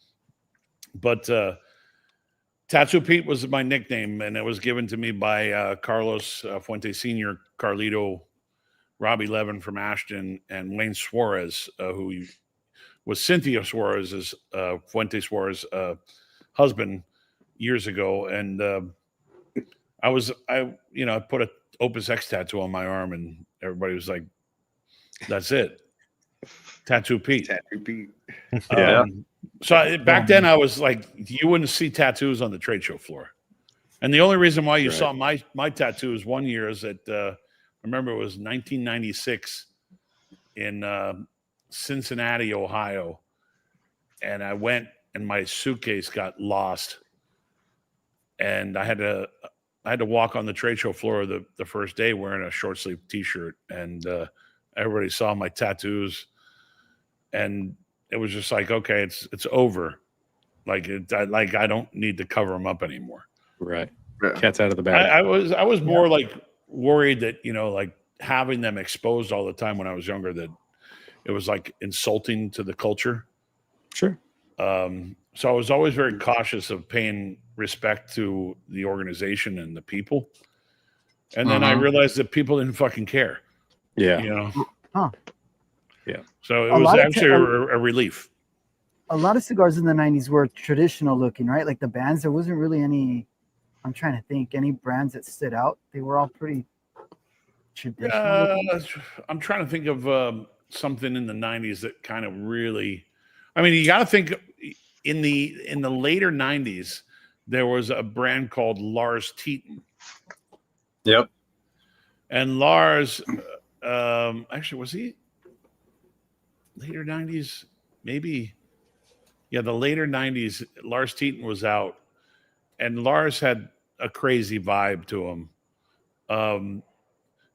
But Tattoo Pete was my nickname, and it was given to me by Carlos Fuente Sr., Carlito, Robbie Levin from Ashton, and Wayne Suarez, who was Cynthia Suarez's Fuente Suarez husband years ago. And I put a Opus X tattoo on my arm, and everybody was like, "That's it, Tattoo Pete." Tattoo Pete. So back then, I was like, you wouldn't see tattoos on the trade show floor, and the only reason why you saw my tattoos one year is that I remember it was 1996 in Cincinnati, Ohio, and I went and my suitcase got lost, and I had to walk on the trade show floor the first day wearing a short sleeve T-shirt, and everybody saw my tattoos, and it was just like, okay, it's over. Like I don't need to cover them up anymore. Right. Cat's out of the bag. I was more like worried that, like having them exposed all the time when I was younger, that it was like insulting to the culture. Sure. So I was always very cautious of paying respect to the organization and the people. And then I realized that people didn't fucking care. Yeah. Huh. Yeah. So it was actually a relief. A lot of cigars in the 90s were traditional looking, right? Like the bands, there wasn't really any, I'm trying to think, any brands that stood out. They were all pretty traditional looking. I'm trying to think of something in the 90s that kind of really, I mean, you got to think in the later 90s, there was a brand called Lars Teton. Yep. And Lars, actually, was he later 90s? Maybe. Yeah, the later 90s, Lars Teton was out, and Lars had a crazy vibe to him.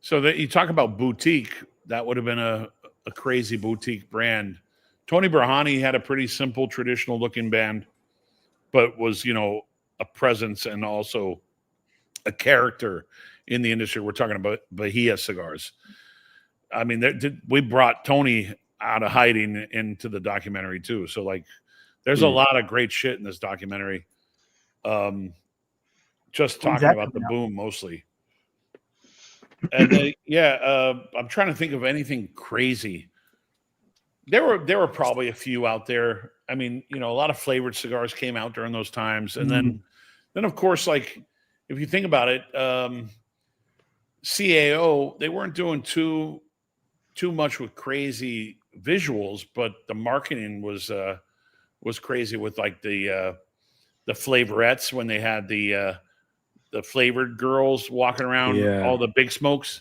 So that you talk about boutique, that would have been a crazy boutique brand. Tony Brahani had a pretty simple, traditional looking band, but was, a presence and also a character in the industry. We're talking about Bahia Cigars. I mean, we brought Tony out of hiding into the documentary too. So like, there's a lot of great shit in this documentary. Just talking about the boom mostly. And I'm trying to think of anything crazy. There were probably a few out there. I mean, a lot of flavored cigars came out during those times. And then of course, like if you think about it, CAO, they weren't doing too much with crazy visuals, but the marketing was crazy with like the flavorettes when they had the flavored girls walking around, all the big smokes.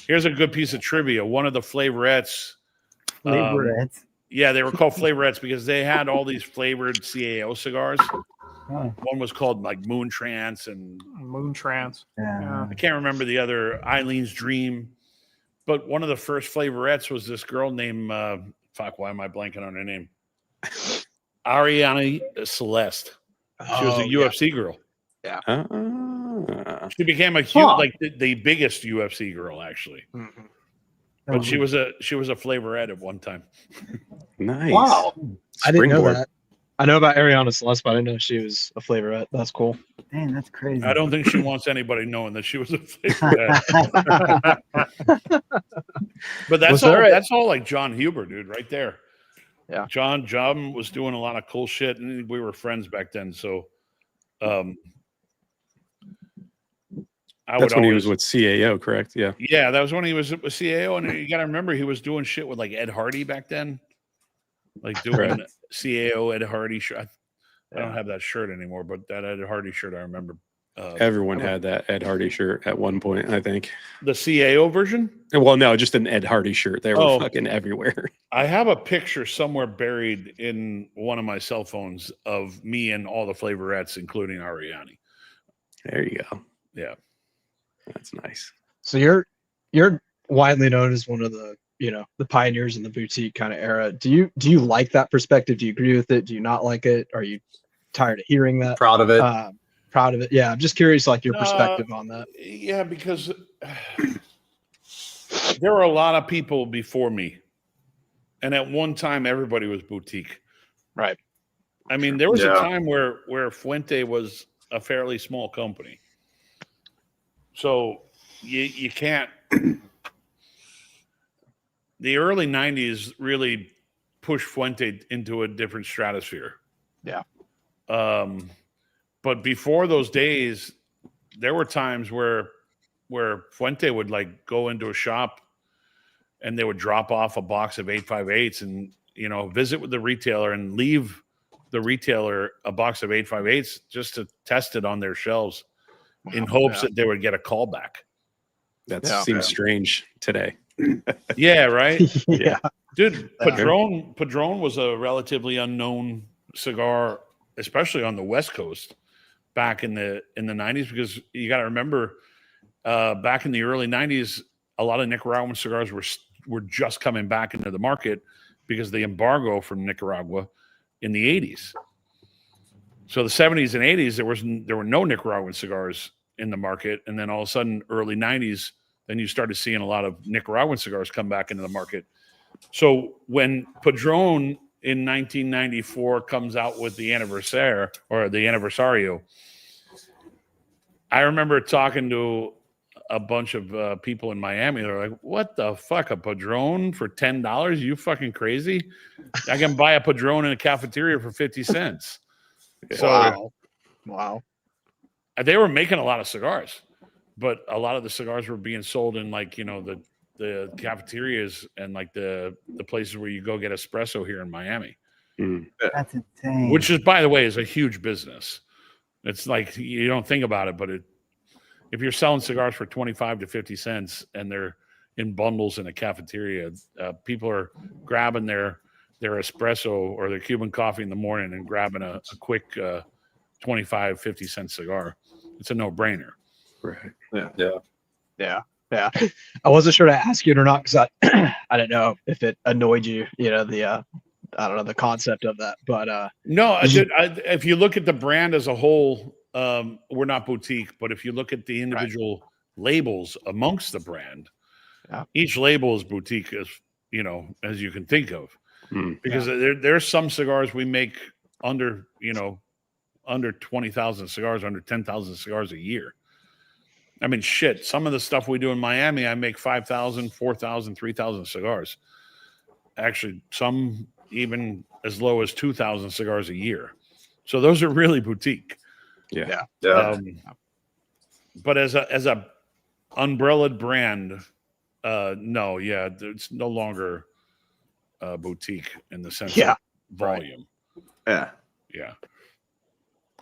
Here's a good piece of trivia. One of the flavorettes. Yeah, they were called flavorettes because they had all these flavored CAO cigars. One was called like Moon Trance and Moon Trance. Yeah. I can't remember the other, Eileen's Dream. But one of the first flavorettes was this girl named why am I blanking on her name? Ariana Celeste. She was a UFC girl. Yeah. She became a huge, like the biggest UFC girl, actually. Mm-hmm. But she was a flavorette at one time. Nice. Wow. I didn't know that. I know about Ariana Celeste, but I didn't know she was a flavorette. That's cool. Dang, that's crazy. I don't think she wants anybody knowing that she was a flavorette. But that's all like John Huber, dude, right there. Yeah. John was doing a lot of cool shit, and we were friends back then. So that's when he was with CAO, correct? Yeah. Yeah, that was when he was with CAO, and you got to remember he was doing shit with like Ed Hardy back then, like doing CAO Ed Hardy shirt. I don't have that shirt anymore, but that Ed Hardy shirt I remember. Everyone had that Ed Hardy shirt at one point, I think. The CAO version? Well, no, just an Ed Hardy shirt. They were fucking everywhere. I have a picture somewhere buried in one of my cell phones of me and all the flavorettes, including Ariani. There you go. Yeah. That's nice. So you're widely known as one of the the pioneers in the boutique kind of era. Do you like that perspective? Do you agree with it? Do you not like it? Are you tired of hearing that? Proud of it. Proud of it. Yeah, I'm just curious, like your perspective on that. Yeah, because there were a lot of people before me, and at one time everybody was boutique. Right. I mean, there was a time where Fuente was a fairly small company, so you can't. The early '90s really pushed Fuente into a different stratosphere. Yeah. But before those days, there were times where Fuente would like go into a shop and they would drop off a box of 858s and, visit with the retailer and leave the retailer a box of 858s just to test it on their shelves in hopes that they would get a call back. That seems strange today. Yeah, right? Yeah. Dude, Padron was a relatively unknown cigar, especially on the West Coast back in the 90s, because you got to remember back in the early 90s, a lot of Nicaraguan cigars were just coming back into the market because of the embargo from Nicaragua in the 80s. So the 70s and 80s, there were no Nicaraguan cigars in the market, and then all of a sudden, early 90s, then you started seeing a lot of Nicaraguan cigars come back into the market. So when Padron in 1994 comes out with the Anniversaire or the Anniversario, I remember talking to a bunch of people in Miami. They're like, "What the fuck, a Padron for $10? You fucking crazy? I can buy a Padron in a cafeteria for 50 cents." So, wow. They were making a lot of cigars, but a lot of the cigars were being sold in like the cafeterias and like the places where you go get espresso here in Miami. That's insane. Which is, by the way, is a huge business. It's like you don't think about it, but if you're selling cigars for 25 to 50 cents and they're in bundles in a cafeteria, people are grabbing their espresso or their Cuban coffee in the morning and grabbing a quick 25, 50 cent cigar. It's a no-brainer. Right. Yeah. I wasn't sure to ask you it or not because I don't know if it annoyed you. I don't know the concept of that, but no. If you look at the brand as a whole, we're not boutique. But if you look at the individual labels amongst the brand, each label is boutique, as you can think of. Because there's some cigars we make under 20,000 cigars, under 10,000 cigars a year. I mean, shit, some of the stuff we do in Miami, I make 5,000, 4,000, 3,000 cigars. Actually, some even as low as 2,000 cigars a year. So those are really boutique. Yeah. But as a umbrellaed brand, no, it's no longer boutique in the sense of volume. Yeah.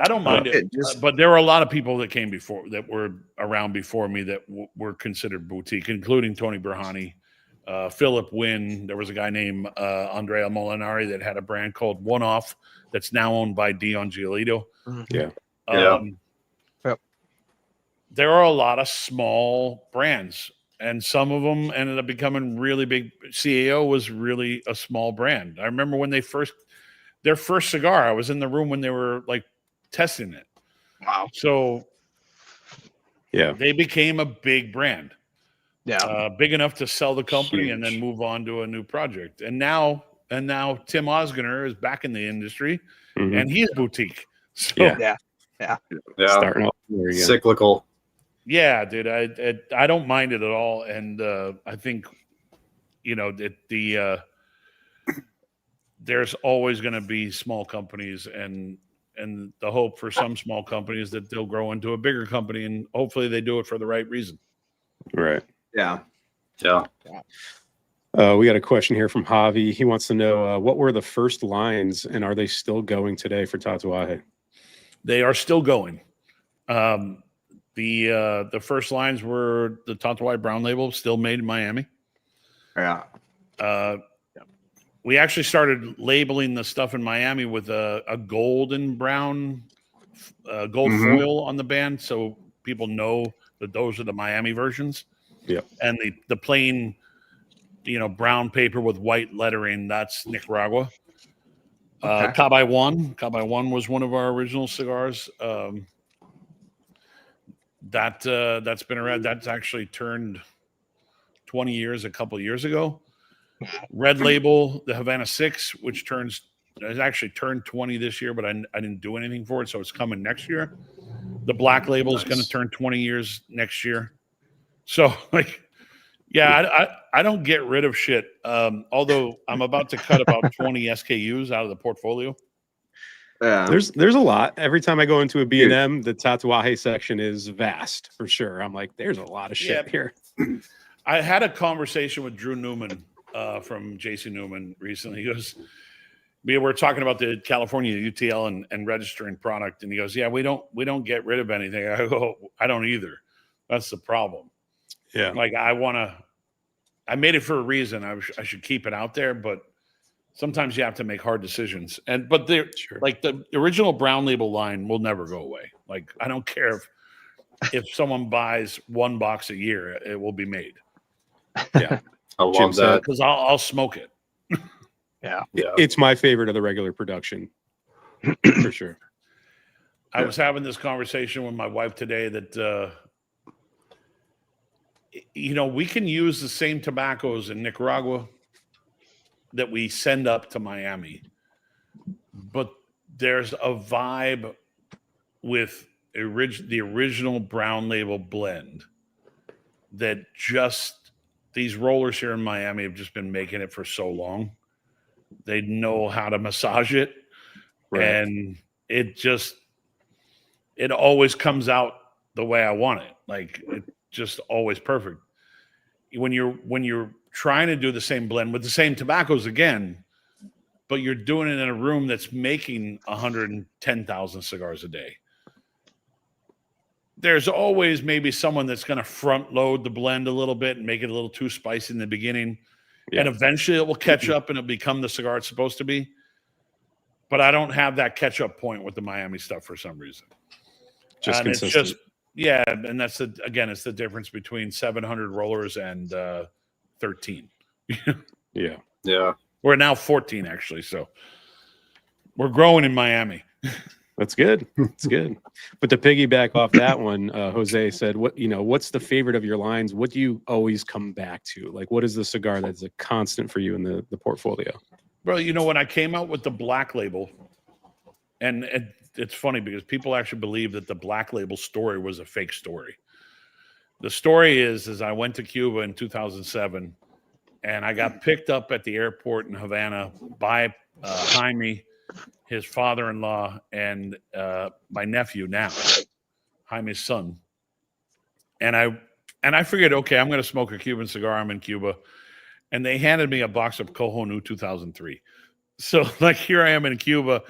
I don't mind it, but there were a lot of people that came before that were around before me that were considered boutique, including Tony Berhani, Philip Wynn. There was a guy named Andrea Molinari that had a brand called One Off that's now owned by Dion Giolito. There are a lot of small brands, and some of them ended up becoming really big. CAO was really a small brand. I remember when their first cigar, I was in the room when they were like testing it. Wow. So they became a big brand. Big enough to sell the company and then move on to a new project. And now Tim Osgener is back in the industry and he's boutique. So, Starting off there again. Cyclical. Yeah, dude, I don't mind it at all. And I think there's always going to be small companies and the hope for some small companies that they'll grow into a bigger company, and hopefully they do it for the right reason. Right. Yeah. We got a question here from Javi. He wants to know what were the first lines, and are they still going today for Tatuaje? They are still going. The first lines were the Tatuaje Brown label, still made in Miami. Yeah. We actually started labeling the stuff in Miami with a golden brown, gold foil on the band, so people know that those are the Miami versions. Yeah. And the plain, brown paper with white lettering, that's Nicaragua. Cabay One was one of our original cigars. That's been around. That's actually turned 20 years a couple of years ago. Red Label, the Havana 6, which has actually turned 20 this year, but I didn't do anything for it, so it's coming next year. The Black Label is going to turn 20 years next year. So, like, yeah, I don't get rid of shit. Although I'm about to cut about 20 SKUs out of the portfolio. Yeah. There's a lot. Every time I go into a B&M, the Tatuaje section is vast for sure. I'm like, there's a lot of shit here. I had a conversation with Drew Newman from JC Newman recently. He goes, we're talking about the California UTL and registering product, and he goes, "Yeah, we don't get rid of anything." I go, "I don't either. That's the problem." Yeah, like I made it for a reason. I should keep it out there, but sometimes you have to make hard decisions. But like the original Brown Label line will never go away. Like, I don't care if someone buys one box a year, it will be made. Yeah, I love that because I'll smoke it. Yeah. It's my favorite of the regular production for sure. I was having this conversation with my wife today that we can use the same tobaccos in Nicaragua that we send up to Miami, but there's a vibe with the original Brown Label blend that just these rollers here in Miami have just been making it for so long. They know how to massage it, right. And it always comes out the way I want it. Like, it's just always perfect. When you're trying to do the same blend with the same tobaccos again, but you're doing it in a room that's making 110,000 cigars a day, there's always maybe someone that's going to front load the blend a little bit and make it a little too spicy in the beginning. Yeah. And eventually it will catch up and it'll become the cigar it's supposed to be. But I don't have that catch up point with the Miami stuff for some reason. Just consistent. And that's it's the difference between 700 rollers and 13. Yeah. We're now 14 actually, so we're growing in Miami. That's good. That's good. But to piggyback off that one, Jose said, what's the favorite of your lines? What do you always come back to? Like, what is the cigar that's a constant for you in the portfolio? Well, when I came out with the Black Label, and it's funny because people actually believe that the Black Label story was a fake story. The story is I went to Cuba in 2007, and I got picked up at the airport in Havana by Jaime, his father-in-law, and my nephew now, Jaime's son. And I figured, okay, I'm going to smoke a Cuban cigar. I'm in Cuba. And they handed me a box of Cojo Nu 2003. So, like, here I am in Cuba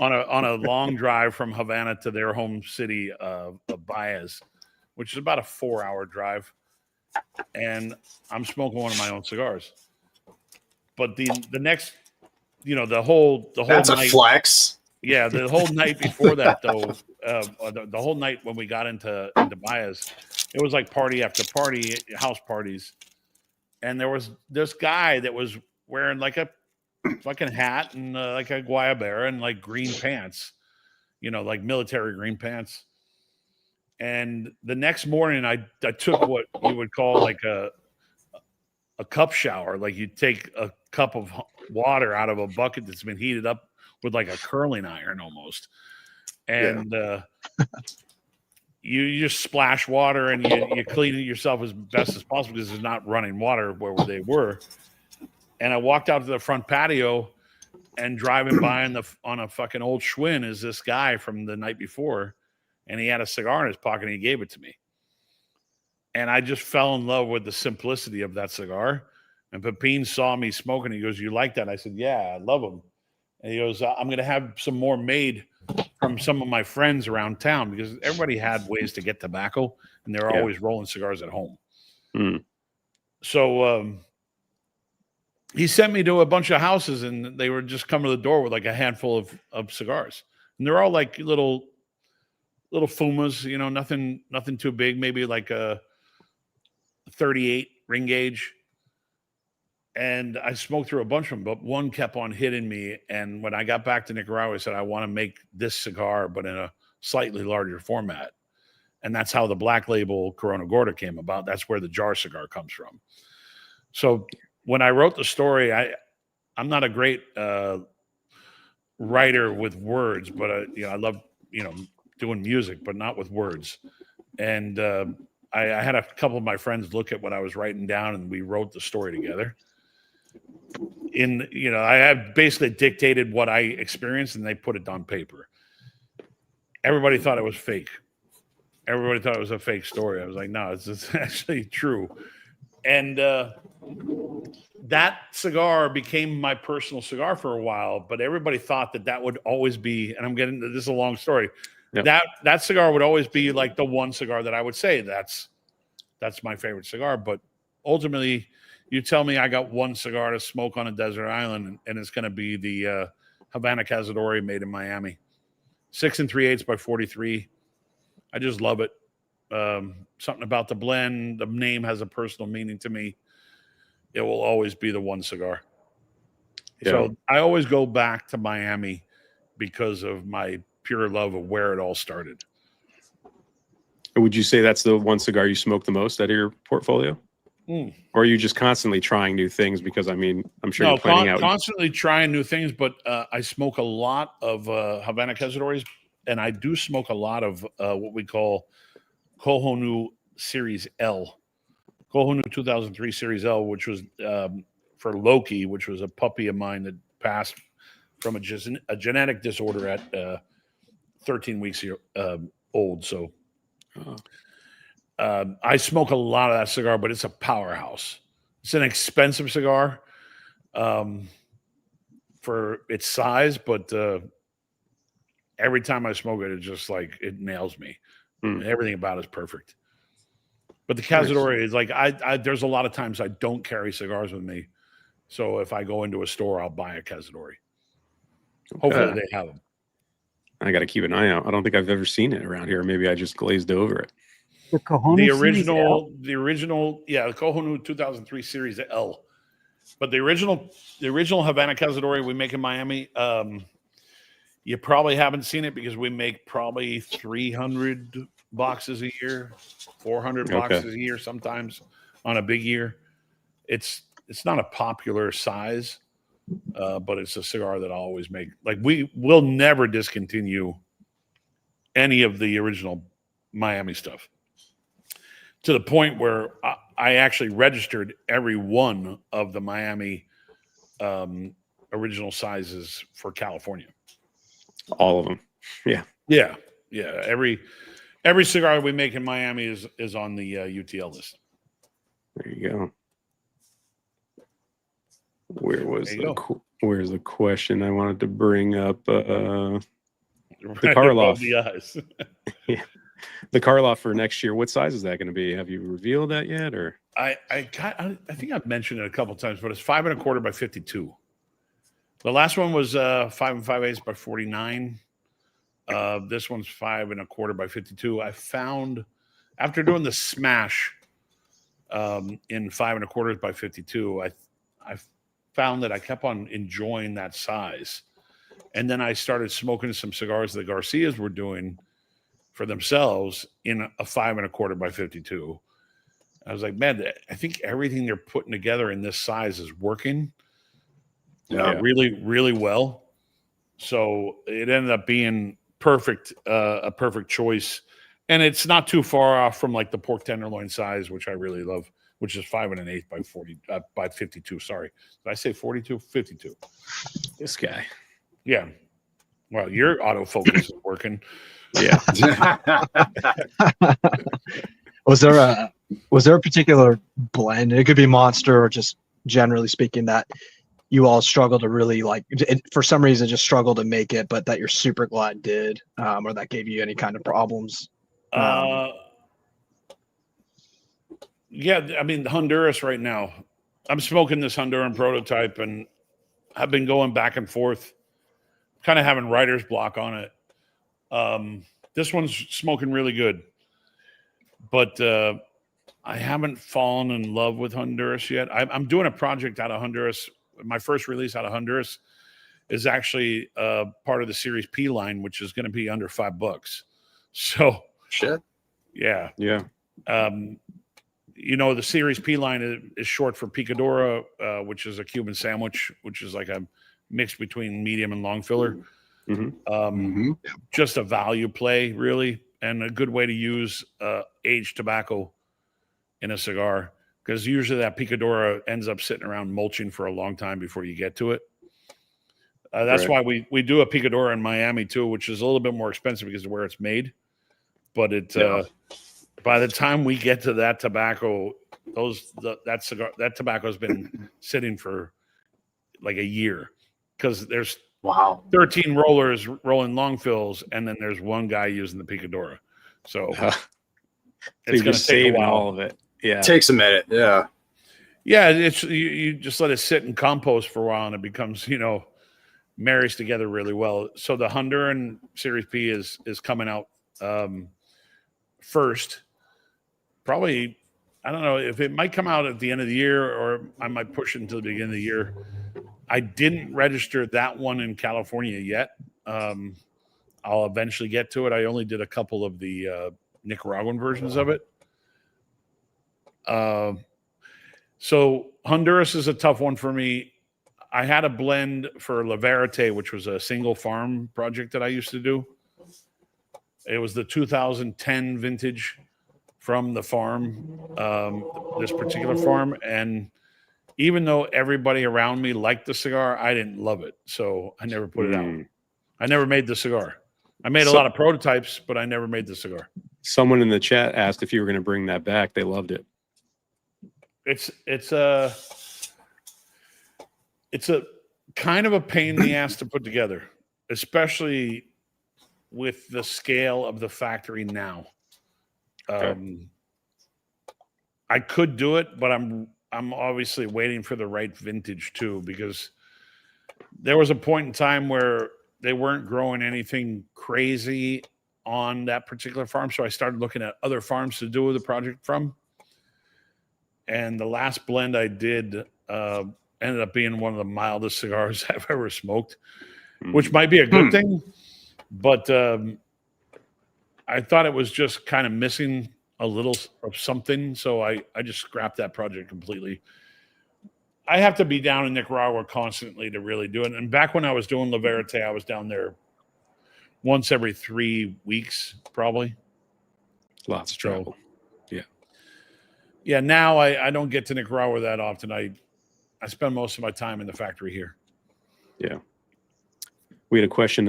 on a long drive from Havana to their home city of Baez, which is about a 4-hour drive. And I'm smoking one of my own cigars. But the next... the whole that's night, a flex. Yeah, the whole night before that, though, the whole night when we got into Baez, it was like party after party, house parties, and there was this guy that was wearing like a fucking hat and like a guayabera and like green pants, like military green pants. And the next morning, I took what you would call like a cup shower. Like, you take a cup of water out of a bucket that's been heated up with like a curling iron almost. And you just splash water and you clean it yourself as best as possible because there's not running water where they were. And I walked out to the front patio, and driving by on a fucking old Schwinn is this guy from the night before, and he had a cigar in his pocket and he gave it to me. And I just fell in love with the simplicity of that cigar. And Pepin saw me smoking. He goes, "You like that?" I said, "Yeah, I love them." And he goes, "I'm going to have some more made from some of my friends around town," because everybody had ways to get tobacco, and they're always rolling cigars at home. Mm. So he sent me to a bunch of houses, and they were just coming to the door with like a handful of cigars. And they're all like little fumas, nothing too big, maybe like a 38 ring gauge. And I smoked through a bunch of them, but one kept on hitting me. And when I got back to Nicaragua, I said, I want to make this cigar, but in a slightly larger format. And that's how the Black Label Corona Gorda came about. That's where the jar cigar comes from. So when I wrote the story, I'm not a great writer with words, but I love doing music, but not with words. And I had a couple of my friends look at what I was writing down, and we wrote the story together. I have basically dictated what I experienced, and they put it on paper. Everybody thought it was fake. Everybody thought it was a fake story. I was like, no, it's actually true. And that cigar became my personal cigar for a while, but everybody thought that would always be, and this is a long story. Yep. That cigar would always be like the one cigar that I would say that's my favorite cigar. But ultimately, you tell me I got one cigar to smoke on a desert island, and it's going to be the Havana Cazadores made in Miami. 6 3/8 by 43. I just love it. Something about the blend. The name has a personal meaning to me. It will always be the one cigar. Yeah. So I always go back to Miami because of my pure love of where it all started. Would you say that's the one cigar you smoke the most out of your portfolio? Or are you just constantly trying new things? Because I'm sure you're planning out. Constantly trying new things, but I smoke a lot of Havana Cazadores, and I do smoke a lot of what we call Kohonu Series L. Kohonu 2003 Series L, which was for Loki, which was a puppy of mine that passed from a genetic disorder at 13 weeks old. So I smoke a lot of that cigar, but it's a powerhouse. It's an expensive cigar for its size, but every time I smoke it, it's just like it nails me. Everything about it is perfect. But the Cazadores is like there's a lot of times I don't carry cigars with me, so if I go into a store, I'll buy a Cazadore. Hopefully, they have them. I got to keep an eye out. I don't think I've ever seen it around here. Maybe I just glazed over it. The Kohonu the original, the Kohonu 2003 Series L. But the original Havana Cazadore we make in Miami, you probably haven't seen it because we make probably 300 boxes a year, 400 boxes a year sometimes on a big year. It's not a popular size, but it's a cigar that I'll always make. Like we will never discontinue any of the original Miami stuff, to the point where I actually registered every one of the Miami original sizes for California. All of them. Yeah. Every cigar we make in Miami is on the UTL list. There you go. Where's the question I wanted to bring up? The Karloff. The eyes. Yeah. The Karloff for next year. What size is that going to be? Have you revealed that yet? Or I think I've mentioned it a couple of times, but it's 5 1/4 by 52. The last one was 5 5/8 by 49. This one's 5 1/4 by 52. I found after doing the smash in 5 1/4 by 52, I found that I kept on enjoying that size, and then I started smoking some cigars the Garcias were doing for themselves in a 5 1/4 by 52. I was like, man, I think everything they're putting together in this size is working really, really well. So it ended up being a perfect choice. And it's not too far off from like the pork tenderloin size, which I really love, which is 5 1/8 by 40 by 52. Sorry. Did I say 42? 52. This guy. Yeah. Well, your autofocus is working. Yeah. Was there a particular blend? It could be Monster or just generally speaking that you all struggle to really like, for some reason, just struggle to make it, but that you're super glad did, or that gave you any kind of problems? Yeah, I mean, Honduras right now. I'm smoking this Honduran prototype, and I've been going back and forth, kind of having writer's block on it. This one's smoking really good, but I haven't fallen in love with Honduras yet. I'm doing a project out of Honduras. My first release out of Honduras is actually part of the Series P line, which is going to be under $5. So shit. Yeah. you know, the Series P line is short for picadora, which is a Cuban sandwich, which is like a mix between medium and long filler. Just a value play, really, and a good way to use aged tobacco in a cigar, because usually that picadora ends up sitting around mulching for a long time before you get to it. That's why we do a picadora in Miami too, which is a little bit more expensive because of where it's made. But by the time we get to that tobacco, that tobacco has been sitting for like a year, because there's 13 rollers rolling long fills, and then there's one guy using the picadora. So it's going to take a while. All of it. Yeah, takes a minute. Yeah. It's you just let it sit and compost for a while, and it becomes, you know, marries together really well. So the Honduran Series P is coming out first. Probably, I don't know if it might come out at the end of the year, or I might push it until the beginning of the year. I didn't register that one in California yet. I'll eventually get to it. I only did a couple of the Nicaraguan versions of it. So Honduras is a tough one for me. I had a blend for La Verite, which was a single farm project that I used to do. It was the 2010 vintage from the farm, this particular farm. And even though everybody around me liked the cigar, I didn't love it. So I never put it out. I never made the cigar. I made a lot of prototypes, but I never made the cigar. Someone in the chat asked if you were going to bring that back. They loved it. It's a kind of a pain in the ass to put together, especially with the scale of the factory now. I could do it, but I'm obviously waiting for the right vintage too, because there was a point in time where they weren't growing anything crazy on that particular farm. So I started looking at other farms to do the project from. And the last blend I did ended up being one of the mildest cigars I've ever smoked, which might be a good thing. But I thought it was just kind of missing a little of something. So I just scrapped that project completely. I have to be down in Nicaragua constantly to really do it. And back when I was doing La Verite, I was down there once every 3 weeks, probably. Lots of trouble. Yeah, now I don't get to Nicaragua that often. I spend most of my time in the factory here. Yeah. We had a question,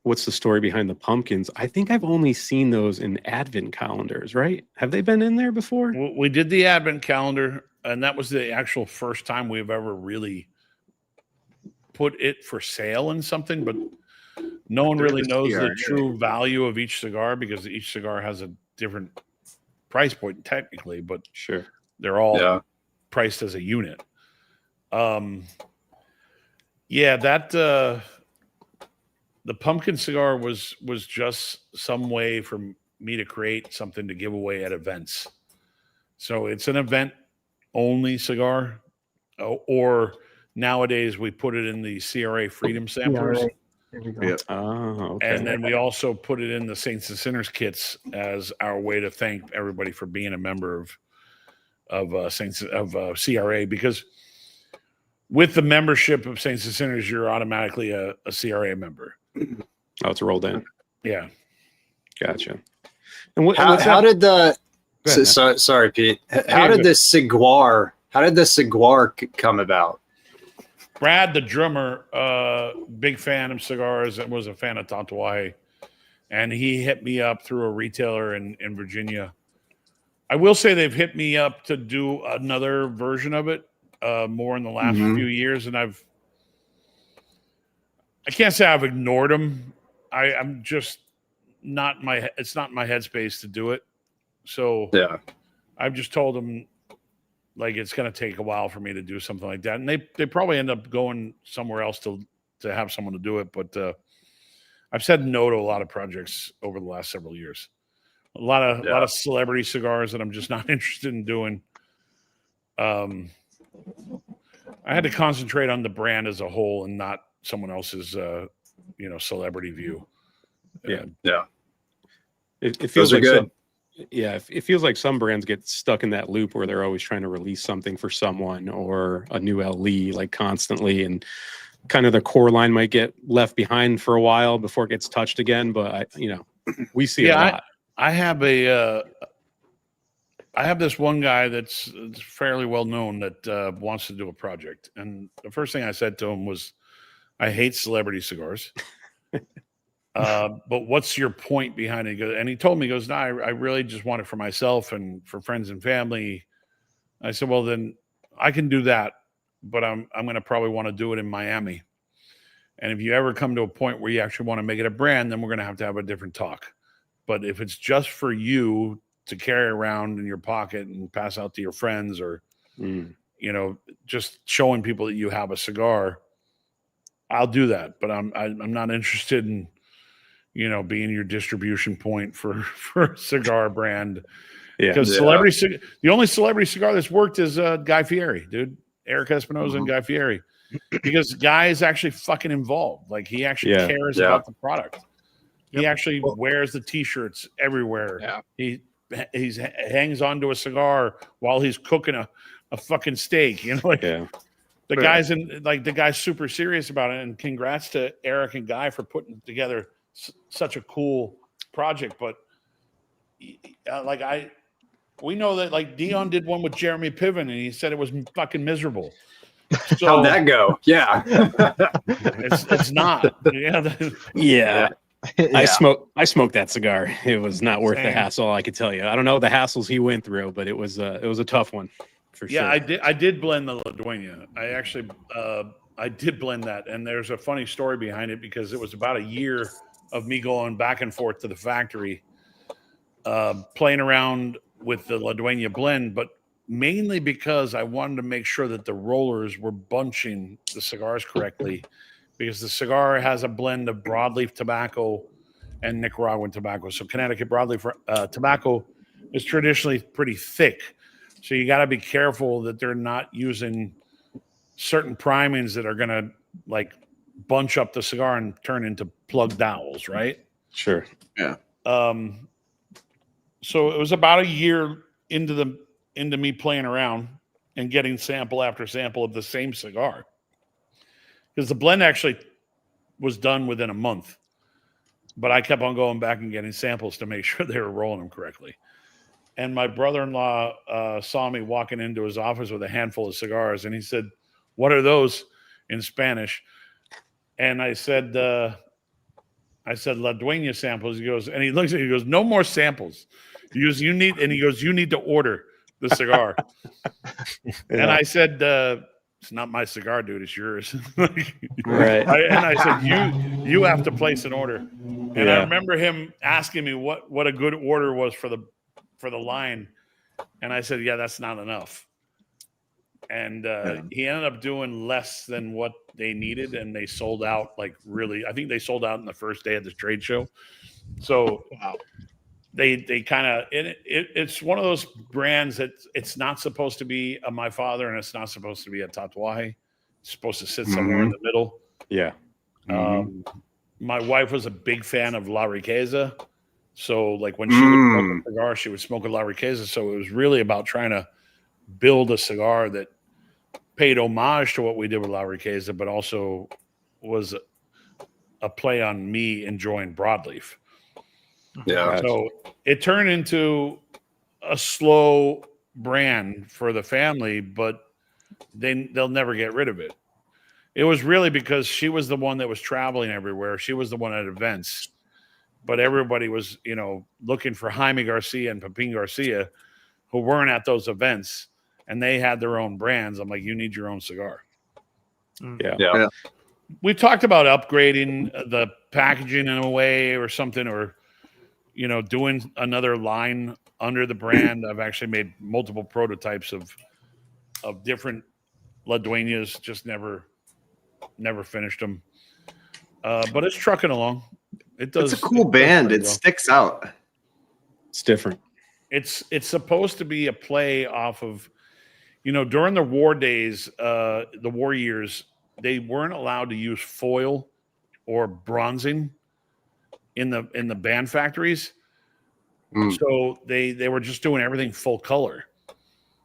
what's the story behind the pumpkins? I think I've only seen those in advent calendars, right? Have they been in there before? We did the advent calendar, and that was the actual first time we've ever really put it for sale in something, but no one really knows the true value of each cigar, because each cigar has a different price point technically, but sure, they're all priced as a unit. The pumpkin cigar was just some way for me to create something to give away at events. So it's an event only cigar, or nowadays we put it in the CRA Freedom samplers. There we go. Okay. And then we also put it in the Saints and Sinners kits as our way to thank everybody for being a member of CRA, because with the membership of Saints and Sinners, you're automatically a CRA member. Oh, it's rolled in. Yeah. Gotcha. And how did the sorry, Pete. How did the Cigar come about? Brad, the drummer, big fan of cigars and was a fan of Tatuaje. And he hit me up through a retailer in Virginia. I will say they've hit me up to do another version of it more in the last few years. And I can't say I've ignored them. I'm just it's not my headspace to do it. So I've just told them, like, it's going to take a while for me to do something like that. And they probably end up going somewhere else to have someone to do it. But I've said no to a lot of projects over the last several years. A lot of celebrity cigars that I'm just not interested in doing. I had to concentrate on the brand as a whole and not someone else's, celebrity view. Yeah. Yeah. It feels like good. Yeah, it feels like some brands get stuck in that loop where they're always trying to release something for someone or a new LE like constantly, and kind of the core line might get left behind for a while before it gets touched again. But we see a lot. I have this one guy that's fairly well known that wants to do a project, and the first thing I said to him was, "I hate celebrity cigars." But what's your point behind it? And he told me, he goes, "No, I really just want it for myself and for friends and family." I said, "Well, then I can do that, but I'm going to probably want to do it in Miami. And if you ever come to a point where you actually want to make it a brand, then we're going to have a different talk. But if it's just for you to carry around in your pocket and pass out to your friends, or just showing people that you have a cigar, I'll do that. But I'm not interested in being your distribution point for a cigar brand." Because the only celebrity cigar that's worked is Guy Fieri, dude. Eric Espinosa and Guy Fieri. Because Guy is actually fucking involved. Like, he actually cares about the product. He actually wears the t-shirts everywhere. Yeah. He hangs onto a cigar while he's cooking a fucking steak. The guy's super serious about it. And congrats to Eric and Guy for putting together such a cool project. But we know that, like, Dion did one with Jeremy Piven, and he said it was fucking miserable. So, how'd that go? Yeah. it's not. Yeah. I smoked that cigar. It was not worth the hassle, I could tell you. I don't know the hassles he went through, but it was a tough one for sure. Yeah, I did blend the La Duena. I did blend that, and there's a funny story behind it, because it was about a year of me going back and forth to the factory, playing around with the La Duena blend, but mainly because I wanted to make sure that the rollers were bunching the cigars correctly, because the cigar has a blend of broadleaf tobacco and Nicaraguan tobacco. So Connecticut broadleaf tobacco is traditionally pretty thick. So you got to be careful that they're not using certain primings that are going to, like, bunch up the cigar and turn into plug dowels, right? Sure. Yeah. So it was about a year into me playing around and getting sample after sample of the same cigar, because the blend actually was done within a month, but I kept on going back and getting samples to make sure they were rolling them correctly. And my brother-in-law saw me walking into his office with a handful of cigars, and he said, "What are those?" in Spanish. And I said, "La Duena samples." He goes, and he looks at me, he goes, "No more samples." He goes, "You need to order the cigar." And I said, "It's not my cigar, dude. It's yours." Right. And I said, you have to place an order. And I remember him asking me what a good order was for the line. And I said, "Yeah, that's not enough." And he ended up doing less than what they needed, and they sold out. Like, really, I think they sold out in the first day of this trade show. So they kind of, it's one of those brands that it's not supposed to be a My Father, and it's not supposed to be a Tatuaje. It's supposed to sit somewhere in the middle. Yeah. My wife was a big fan of La Riqueza. So, like, when she would smoke a cigar, she would smoke a La Riqueza. So it was really about trying to build a cigar that paid homage to what we did with La Riqueza, but also was a play on me enjoying broadleaf. Yeah. So it turned into a slow brand for the family, but they'll never get rid of it. It was really because she was the one that was traveling everywhere. She was the one at events, but everybody was, looking for Jaime Garcia and Pepin Garcia, who weren't at those events, and they had their own brands. I'm like, you need your own cigar. Yeah. We talked about upgrading the packaging in a way or something, or doing another line under the brand. I've actually made multiple prototypes of different La Duenas, just never finished them. But it's trucking along. It does. It's a cool band. It sticks out. It's different. It's supposed to be a play off of, during the war days, the war years, they weren't allowed to use foil or bronzing in the band factories. So they were just doing everything full color.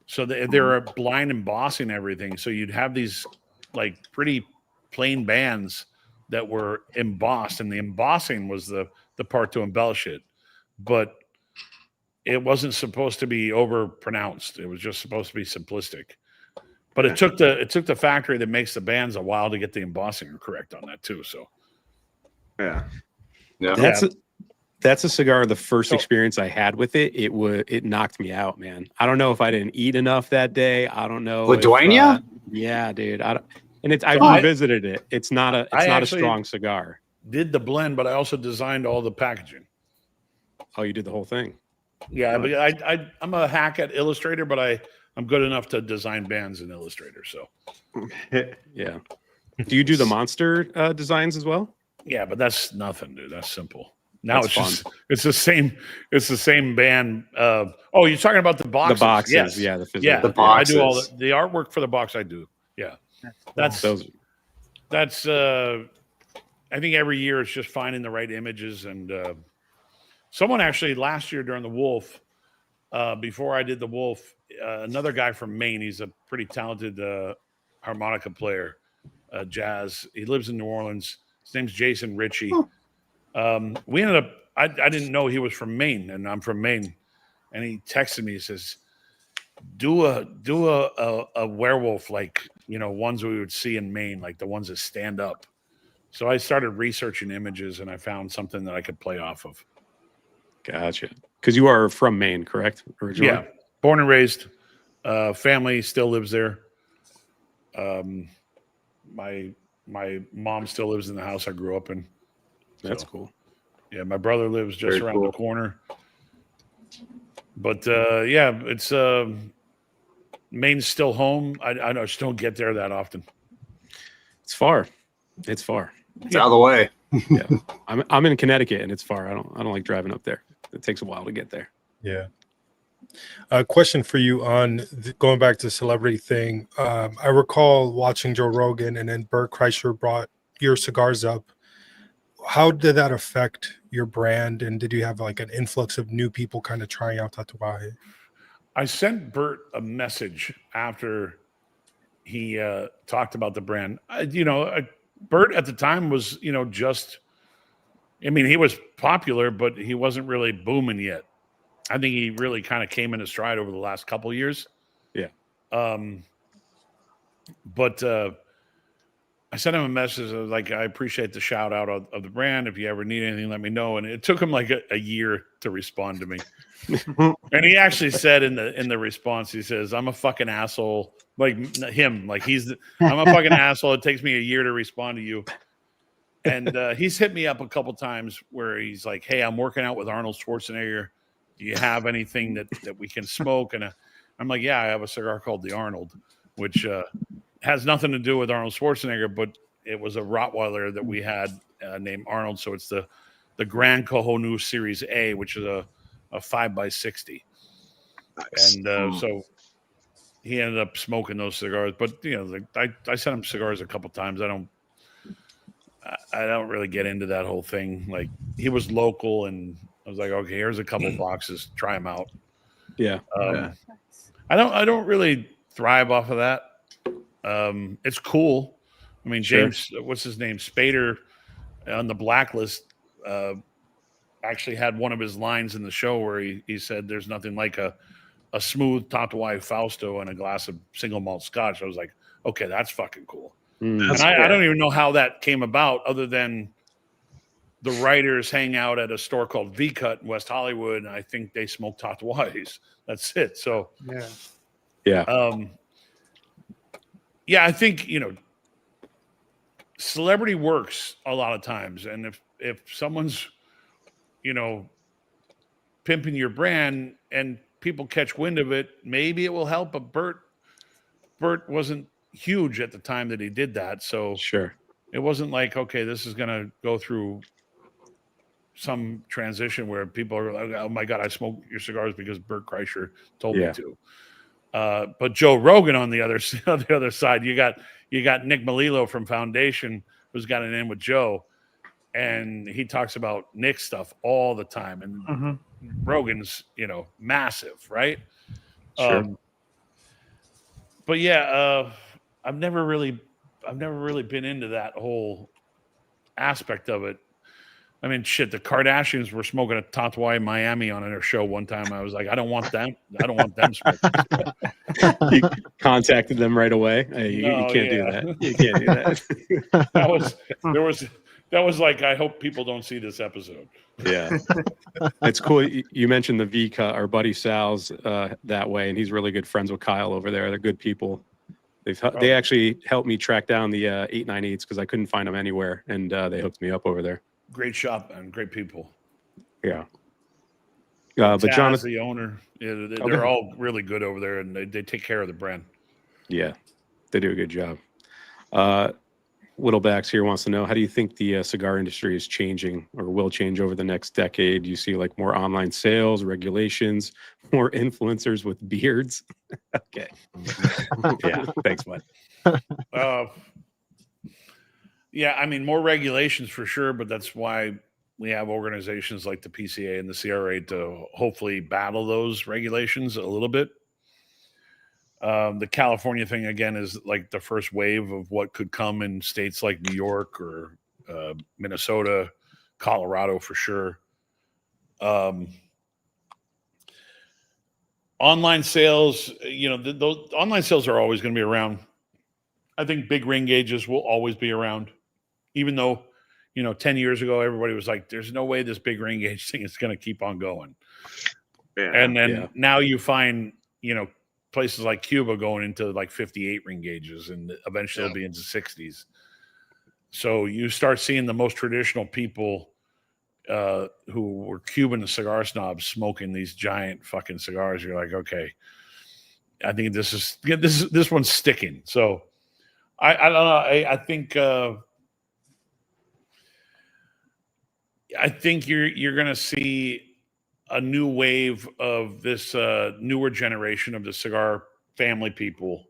So they're blind embossing everything. So you'd have these like pretty plain bands that were embossed, and the embossing was the part to embellish it. But it wasn't supposed to be over pronounced. It was just supposed to be simplistic. But it took the factory that makes the bands a while to get the embossing correct on that too. So That's a cigar. The first experience I had with it, it knocked me out, man. I don't know if I didn't eat enough that day. I don't know. With Duena? Yeah, dude. I revisited it. It's not a strong cigar. Did the blend, but I also designed all the packaging. Oh, you did the whole thing. Yeah, but I'm a hack at Illustrator, but I'm good enough to design bands in Illustrator. So yeah. Do you do the monster designs as well? Yeah, but that's nothing, dude. That's simple. Now That's it's the same band. Oh, you're talking about the boxes? The boxes, yes. yeah, the physical. Yeah, the boxes. I do all the artwork for the box. I do. Yeah, that's. I think every year it's just finding the right images, and someone actually last year during the Wolf, before I did the Wolf, another guy from Maine. He's a pretty talented harmonica player, jazz. He lives in New Orleans. His name's Jason Ritchie. We ended up, I didn't know he was from Maine, and I'm from Maine. And he texted me, he says, do a werewolf, like, ones we would see in Maine, like the ones that stand up. So I started researching images, and I found something that I could play off of. Gotcha. Because you are from Maine, correct? Originally? Yeah. Born and raised. Family still lives there. My mom still lives in the house I grew up in. That's cool. Yeah, my brother lives just around the corner. But it's Maine's still home. I just don't get there that often. It's far. It's far. It's out of the way. Yeah, I'm in Connecticut, and it's far. I don't like driving up there. It takes a while to get there. Yeah. A question for you on going back to the celebrity thing. I recall watching Joe Rogan, and then Bert Kreischer brought your cigars up. How did that affect your brand, and did you have like an influx of new people kind of trying out Tatuaje? I sent Bert a message after he talked about the brand. Bert at the time was, he was popular, but he wasn't really booming yet. I think he really kind of came in his stride over the last couple of years. Yeah. But I sent him a message. I was like, I appreciate the shout out of the brand. If you ever need anything, let me know. And it took him like a year to respond to me. And he actually said in the response, he says, I'm a fucking asshole. Like him, like I'm a fucking asshole. It takes me a year to respond to you. And he's hit me up a couple times where he's like, hey, I'm working out with Arnold Schwarzenegger. Do you have anything that we can smoke? And I'm like, yeah, I have a cigar called the Arnold, which has nothing to do with Arnold Schwarzenegger, but it was a Rottweiler that we had named Arnold. So it's the Grand Kohonu Series A, which is a 5x60. Nice. And so he ended up smoking those cigars. But I sent him cigars a couple times. I don't really get into that whole thing. Like, he was local, and I was like, okay, here's a couple boxes, try them out. Yeah. I don't really thrive off of that. It's cool. I mean, James, what's his name? Spader on the Blacklist actually had one of his lines in the show where he said there's nothing like a smooth Tatuaje Fausto and a glass of single malt scotch. I was like, okay, that's fucking cool. I don't even know how that came about, other than the writers hang out at a store called V-Cut in West Hollywood, and I think they smoke Tatuajes. That's it. So I think celebrity works a lot of times, and if someone's pimping your brand and people catch wind of it, maybe it will help. But Bert wasn't huge at the time that he did that, so it wasn't like, okay, this is gonna go through some transition where people are like, oh my god, I smoke your cigars because Bert Kreischer told me to. But Joe Rogan on the other side, you got Nick Melillo from Foundation, who's got an in with Joe. and he talks about Nick stuff all the time, and Rogan's, massive, right? Sure. But yeah, I've never really been into that whole aspect of it. I mean, shit, the Kardashians were smoking a Tatuaje in Miami on their show one time. I was like, I don't want them smoking. You contacted them right away. Hey, you can't do that. You can't do that. That was like, I hope people don't see this episode. Yeah. It's cool. You mentioned the V cut. Our buddy Sal's that way, and he's really good friends with Kyle over there. They're good people. They actually helped me track down the 898s because I couldn't find them anywhere, and they hooked me up over there. Great shop and great people. Yeah. But Jonathan, the owner, they're all really good over there, and they take care of the brand. Yeah, they do a good job. Whittlebacks here wants to know, how do you think the cigar industry is changing or will change over the next decade? Do you see like more online sales, regulations, more influencers with beards? Okay. Yeah, thanks, bud. Yeah, I mean, more regulations for sure, but that's why we have organizations like the PCA and the CRA to hopefully battle those regulations a little bit. The California thing, again, is like the first wave of what could come in states like New York or Minnesota, Colorado for sure. Online sales, those online sales are always going to be around. I think big ring gauges will always be around, even though, 10 years ago, everybody was like, there's no way this big ring gauge thing is going to keep on going. Yeah, and then now you find, places like Cuba going into like 58 ring gauges, and eventually it'll be into 60s. So you start seeing the most traditional people who were Cuban cigar snobs smoking these giant fucking cigars. You're like, okay, I think this one's sticking. So I don't know. I think you're going to see a new wave of this newer generation of the cigar family people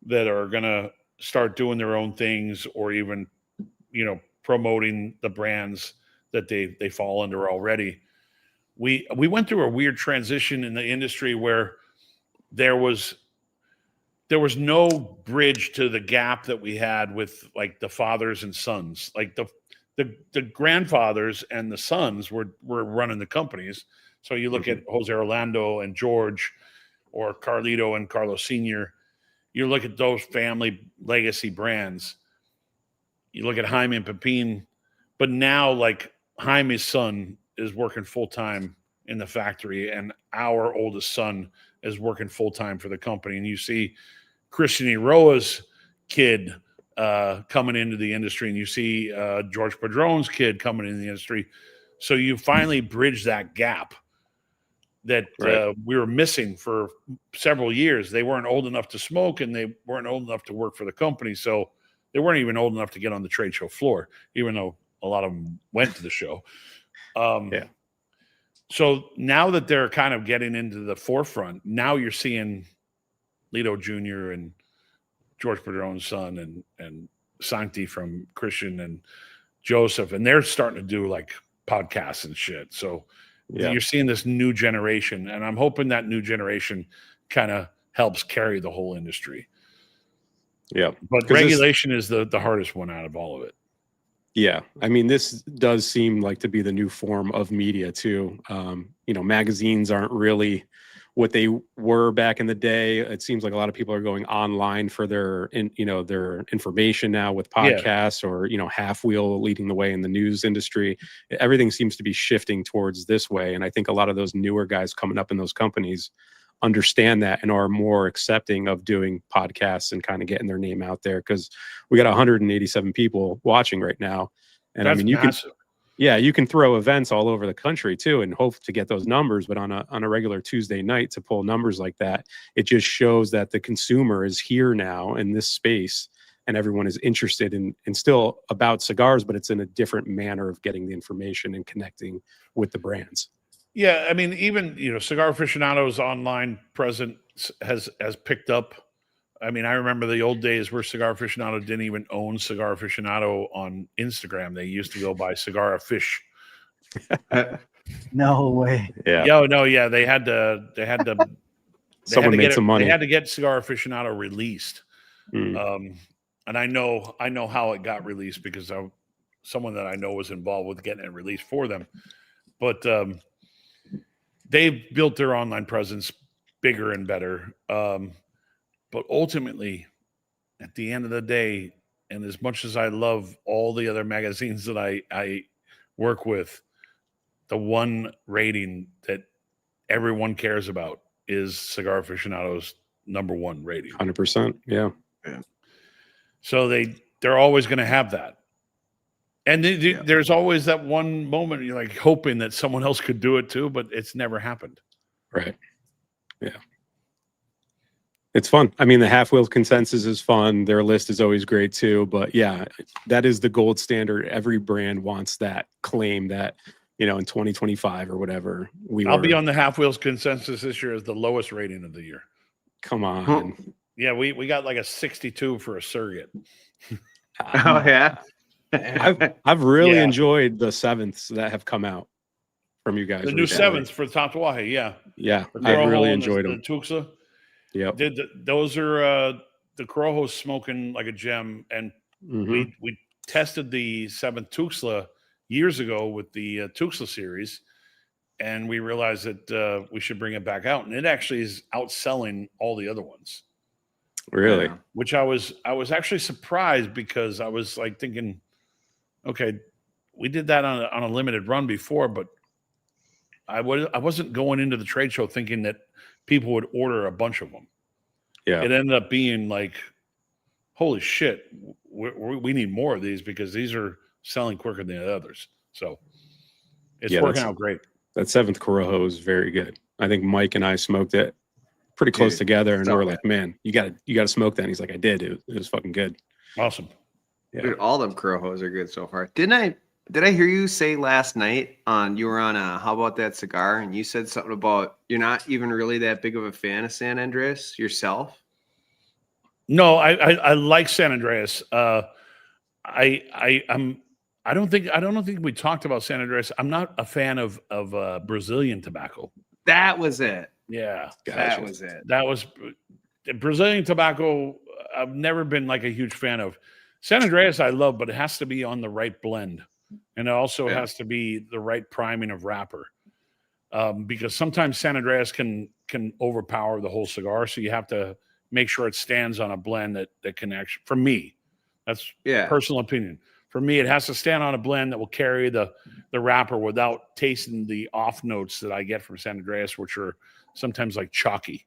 that are going to start doing their own things, or even, promoting the brands that they fall under already. We went through a weird transition in the industry where there was no bridge to the gap that we had with like the fathers and sons. Like the grandfathers and the sons were running the companies. So you look at Jose Orlando and George, or Carlito and Carlos Sr., you look at those family legacy brands. You look at Jaime and Pepin, but now like Jaime's son is working full-time in the factory, and our oldest son is working full-time for the company. And you see Christian Iroa's kid coming into the industry, and you see George Padron's kid coming into the industry. So you finally bridge that gap that we were missing for several years. They weren't old enough to smoke, and they weren't old enough to work for the company. So they weren't even old enough to get on the trade show floor, even though a lot of them went to the show. So now that they're kind of getting into the forefront, now you're seeing Lito Jr. and George Padron's son and Sancti from Christian and Joseph, and they're starting to do like podcasts and shit. So you're seeing this new generation, and I'm hoping that new generation kind of helps carry the whole industry. Yeah. But regulation is the hardest one out of all of it. Yeah. I mean, this does seem like to be the new form of media too. Magazines aren't really what they were back in the day. It seems like a lot of people are going online for their information now with podcasts or, Half Wheel leading the way in the news industry. Everything seems to be shifting towards this way. And I think a lot of those newer guys coming up in those companies understand that and are more accepting of doing podcasts and kind of getting their name out there, because we got 187 people watching right now. And that's massive. You can throw events all over the country too and hope to get those numbers, but on a regular Tuesday night to pull numbers like that, it just shows that the consumer is here now in this space and everyone is interested in still about cigars, but it's in a different manner of getting the information and connecting with the brands. Yeah, I mean, even Cigar Aficionado's online presence has picked up. I mean, I remember the old days where Cigar Aficionado didn't even own Cigar Aficionado on Instagram. They used to go by Cigar Fish. No way. Yeah. Yeah. They had to Someone made some money. They had to get Cigar Aficionado released. Mm. And I know how it got released because someone that I know was involved with getting it released for them. But they've built their online presence bigger and better. But ultimately, at the end of the day, and as much as I love all the other magazines that I work with, the one rating that everyone cares about is Cigar Aficionado's #1 rating. 100%. Yeah. So they're always going to have that. And there's always that one moment you're like hoping that someone else could do it too, but it's never happened. Right. Yeah. It's fun. I mean, the Half Wheel Consensus is fun. Their list is always great too. But yeah, that is the gold standard. Every brand wants that claim that, in 2025 or whatever. I'll be on the Half Wheels Consensus this year as the lowest rating of the year. Come on. Yeah, we got like a 62 for a surrogate. Oh yeah. I've really enjoyed the 7ths that have come out from you guys. The new 7ths for Tatuaje, yeah. Yeah, I really enjoyed them. The Tuxla. Yeah. Those are the Corojo's smoking like a gem. And we tested the 7th Tuxla years ago with the Tuxla series. And we realized that we should bring it back out. And it actually is outselling all the other ones. Really? Which I was actually surprised because I was like thinking, okay, we did that on a limited run before, but I wasn't going into the trade show thinking that people would order a bunch of them. Yeah. It ended up being like, holy shit, we need more of these because these are selling quicker than the others. So it's working out great. That 7th Corojo is very good. I think Mike and I smoked it pretty close together, and we're like, man, you gotta smoke that. And he's like, I did. It was fucking good. Awesome. Yeah. Dude, all them Corojos are good so far. Did I hear you say last night you were on How About That Cigar, and you said something about you're not even really that big of a fan of San Andreas yourself? No, I like San Andreas. I don't think we talked about San Andreas. I'm not a fan of Brazilian tobacco. That was it. Yeah, that was it. That was Brazilian tobacco. I've never been like a huge fan of. San Andreas I love, but it has to be on the right blend, and it also has to be the right priming of wrapper, because sometimes San Andreas can overpower the whole cigar. So you have to make sure it stands on a blend that can actually. For me, that's personal opinion. For me, it has to stand on a blend that will carry the wrapper without tasting the off notes that I get from San Andreas, which are sometimes like chalky.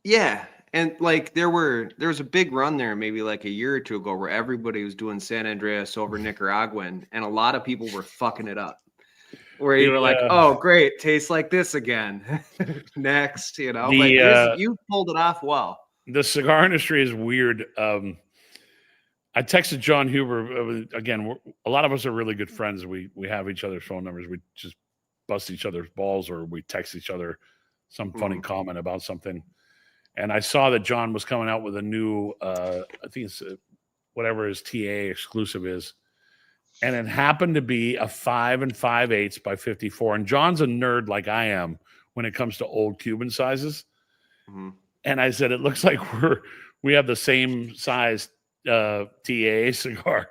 Yeah. And like there was a big run there maybe like a year or two ago where everybody was doing San Andreas over Nicaraguan, and a lot of people were fucking it up. Where you were like, oh great, tastes like this again. Next, but you pulled it off well. The cigar industry is weird. I texted John Huber again. A lot of us are really good friends. We have each other's phone numbers. We just bust each other's balls, or we text each other some funny comment about something. And I saw that John was coming out with a new, I think it's whatever his TA exclusive is, and it happened to be a 5 5/8 by 54. And John's a nerd like I am when it comes to old Cuban sizes. And I said, it looks like we have the same size TA cigar.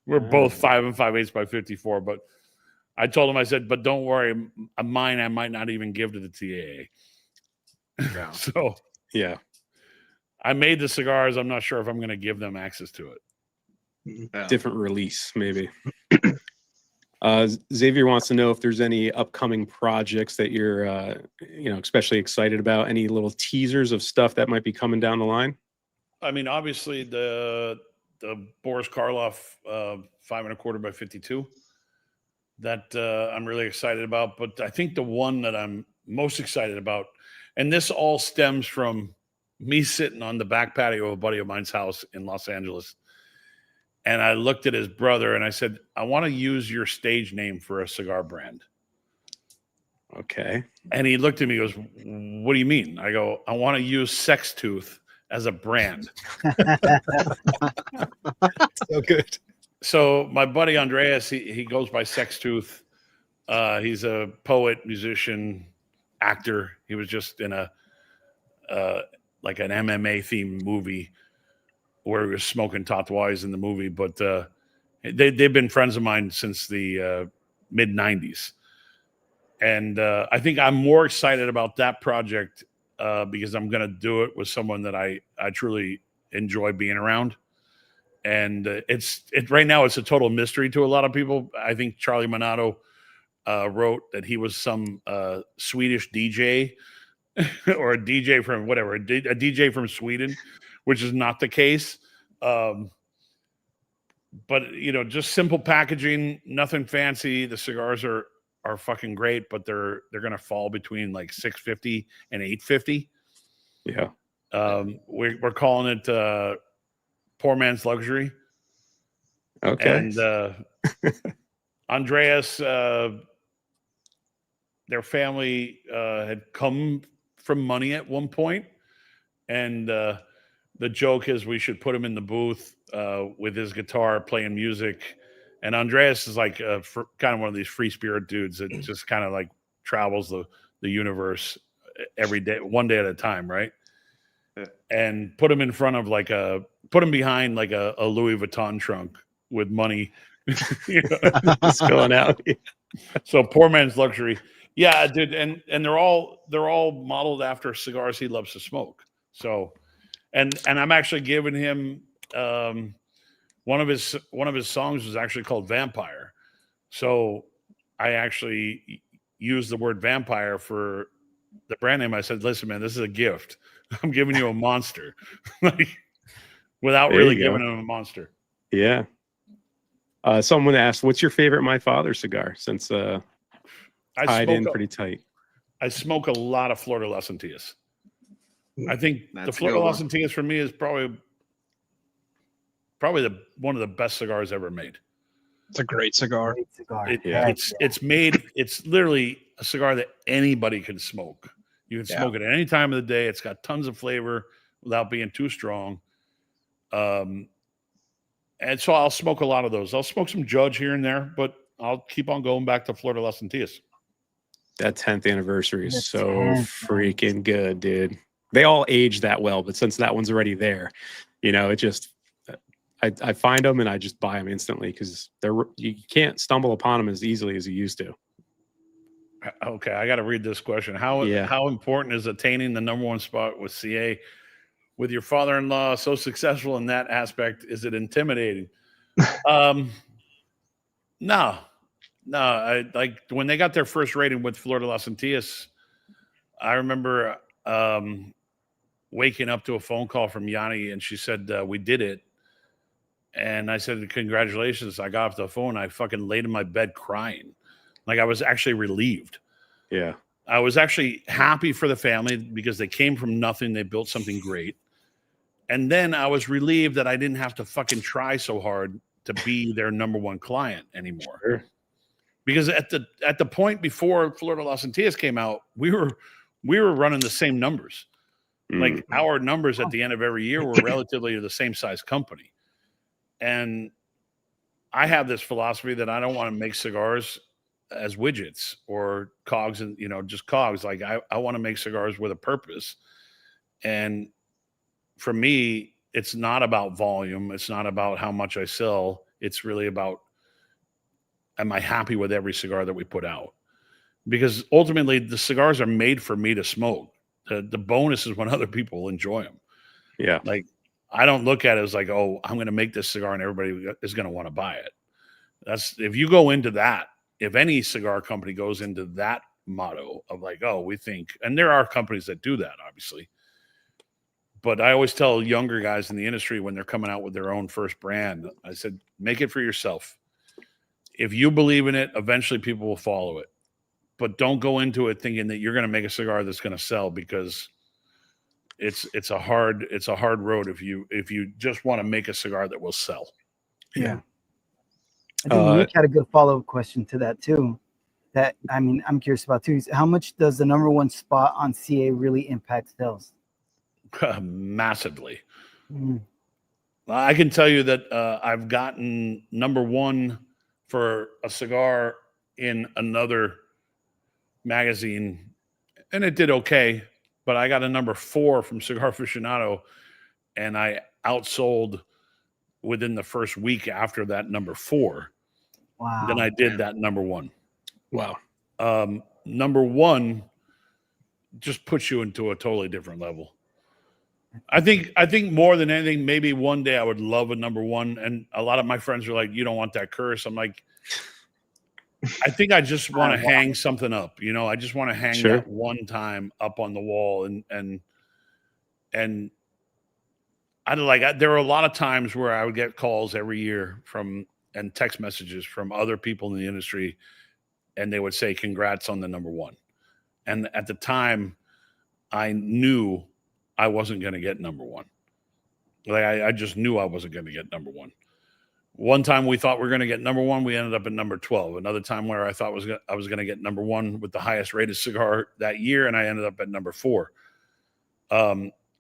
We're both 5 5/8 by 54. But I told him, I said, but don't worry, mine I might not even give to the TA. Yeah. So yeah, I made the cigars. I'm not sure if I'm going to give them access to it. Different release, maybe. Xavier wants to know if there's any upcoming projects that you're, especially excited about. Any little teasers of stuff that might be coming down the line? I mean, obviously the Boris Karloff 5 1/4 by 52. That I'm really excited about. But I think the one that I'm most excited about, and this all stems from me sitting on the back patio of a buddy of mine's house in Los Angeles. And I looked at his brother and I said, I want to use your stage name for a cigar brand. Okay. And he looked at me and goes, what do you mean? I go, I want to use Sex Tooth as a brand. So good. So my buddy Andreas, he goes by Sextooth. He's a poet, musician, actor. He was just in a like an MMA themed movie where he was smoking Tatuajes in the movie. But they've been friends of mine since the mid 90s. And I think I'm more excited about that project because I'm going to do it with someone that I truly enjoy being around. And right now it's a total mystery to a lot of people. I think Charlie Minato wrote that he was some Swedish DJ or a DJ from whatever, a DJ from Sweden, which is not the case. But just simple packaging, nothing fancy. The cigars are fucking great, but they're gonna fall between like $650 and $850. Yeah. We're calling it poor man's luxury. Okay. And Andreas, their family had come from money at one point, and the joke is we should put him in the booth with his guitar playing music. And Andreas is like kind of one of these free spirit dudes that just kind of like travels the universe every day, one day at a time, right? Yeah. And put him in front of put him behind like a Louis Vuitton trunk with money just going out. So poor man's luxury. Yeah, dude, and they're all modeled after cigars he loves to smoke. So, and I'm actually giving him one of his songs was actually called Vampire. So I actually used the word vampire for the brand name. I said, listen, man, this is a gift. I'm giving you a monster. Without really giving him a monster. Yeah. Someone asked, what's your favorite My Father cigar? Since tied in pretty tight. I smoke a lot of Flor de las Antillas. I think the Flor de las Antillas for me is probably one of the best cigars ever made. It's a great cigar. It's literally a cigar that anybody can smoke. You can smoke it at any time of the day. It's got tons of flavor without being too strong. And so I'll smoke a lot of those. I'll smoke some Judge here and there, but I'll keep on going back to Flor de las Antillas. That 10th anniversary is so freaking good, dude. They all age that well, but since that one's already there, it just I find them and I just buy them instantly because you can't stumble upon them as easily as you used to. Okay, I got to read this question. How important is attaining the #1 spot with CA? With your father-in-law so successful in that aspect, is it intimidating? No. I like when they got their first rating with Flor de las Antillas. I remember waking up to a phone call from Yanni, and she said, we did it. And I said, congratulations. I got off the phone. I fucking laid in my bed crying. Like I was actually relieved. Yeah. I was actually happy for the family because they came from nothing. They built something great. And then I was relieved that I didn't have to fucking try so hard to be their #1 client anymore. Sure. Because at the point before Flor de las Antillas came out, we were running the same numbers. Like our numbers at the end of every year were relatively the same size company. And I have this philosophy that I don't want to make cigars as widgets or cogs and just cogs. Like I want to make cigars with a purpose. And for me, it's not about volume. It's not about how much I sell. It's really about, am I happy with every cigar that we put out? Because ultimately the cigars are made for me to smoke. The bonus is when other people enjoy them. Yeah. Like I don't look at it as like, oh, I'm going to make this cigar and everybody is going to want to buy it. That's if you go into that, if any cigar company goes into that motto of like, oh, we think, and there are companies that do that, obviously. But I always tell younger guys in the industry when they're coming out with their own first brand, I said, make it for yourself. If you believe in it, eventually people will follow it. But don't go into it thinking that you're going to make a cigar that's going to sell, because it's a hard road if you just want to make a cigar that will sell. Yeah. I think Nick had a good follow-up question to that too. That I'm curious about too. Is how much does the #1 spot on CA really impact sales? Massively. Mm. I can tell you that I've gotten number 1 for a cigar in another magazine, and it did okay, but I got a number 4 from Cigar Aficionado, and I outsold within the first week after that number 4 than I did that number 1. Wow. Number 1 just puts you into a totally different level. I think more than anything, maybe one day I would love a number 1. And a lot of my friends are like, you don't want that curse. I'm like, I think I just want to hang something up. I just want to hang that one time up on the wall. And there were a lot of times where I would get calls every year and text messages from other people in the industry, and they would say, congrats on the number 1. And at the time, I knew I wasn't going to get number 1. Like I just knew I wasn't going to get number 1. One time we thought we were going to get number 1, we ended up at number 12. Another time where I thought I was going to get number 1 with the highest rated cigar that year, and I ended up at number 4.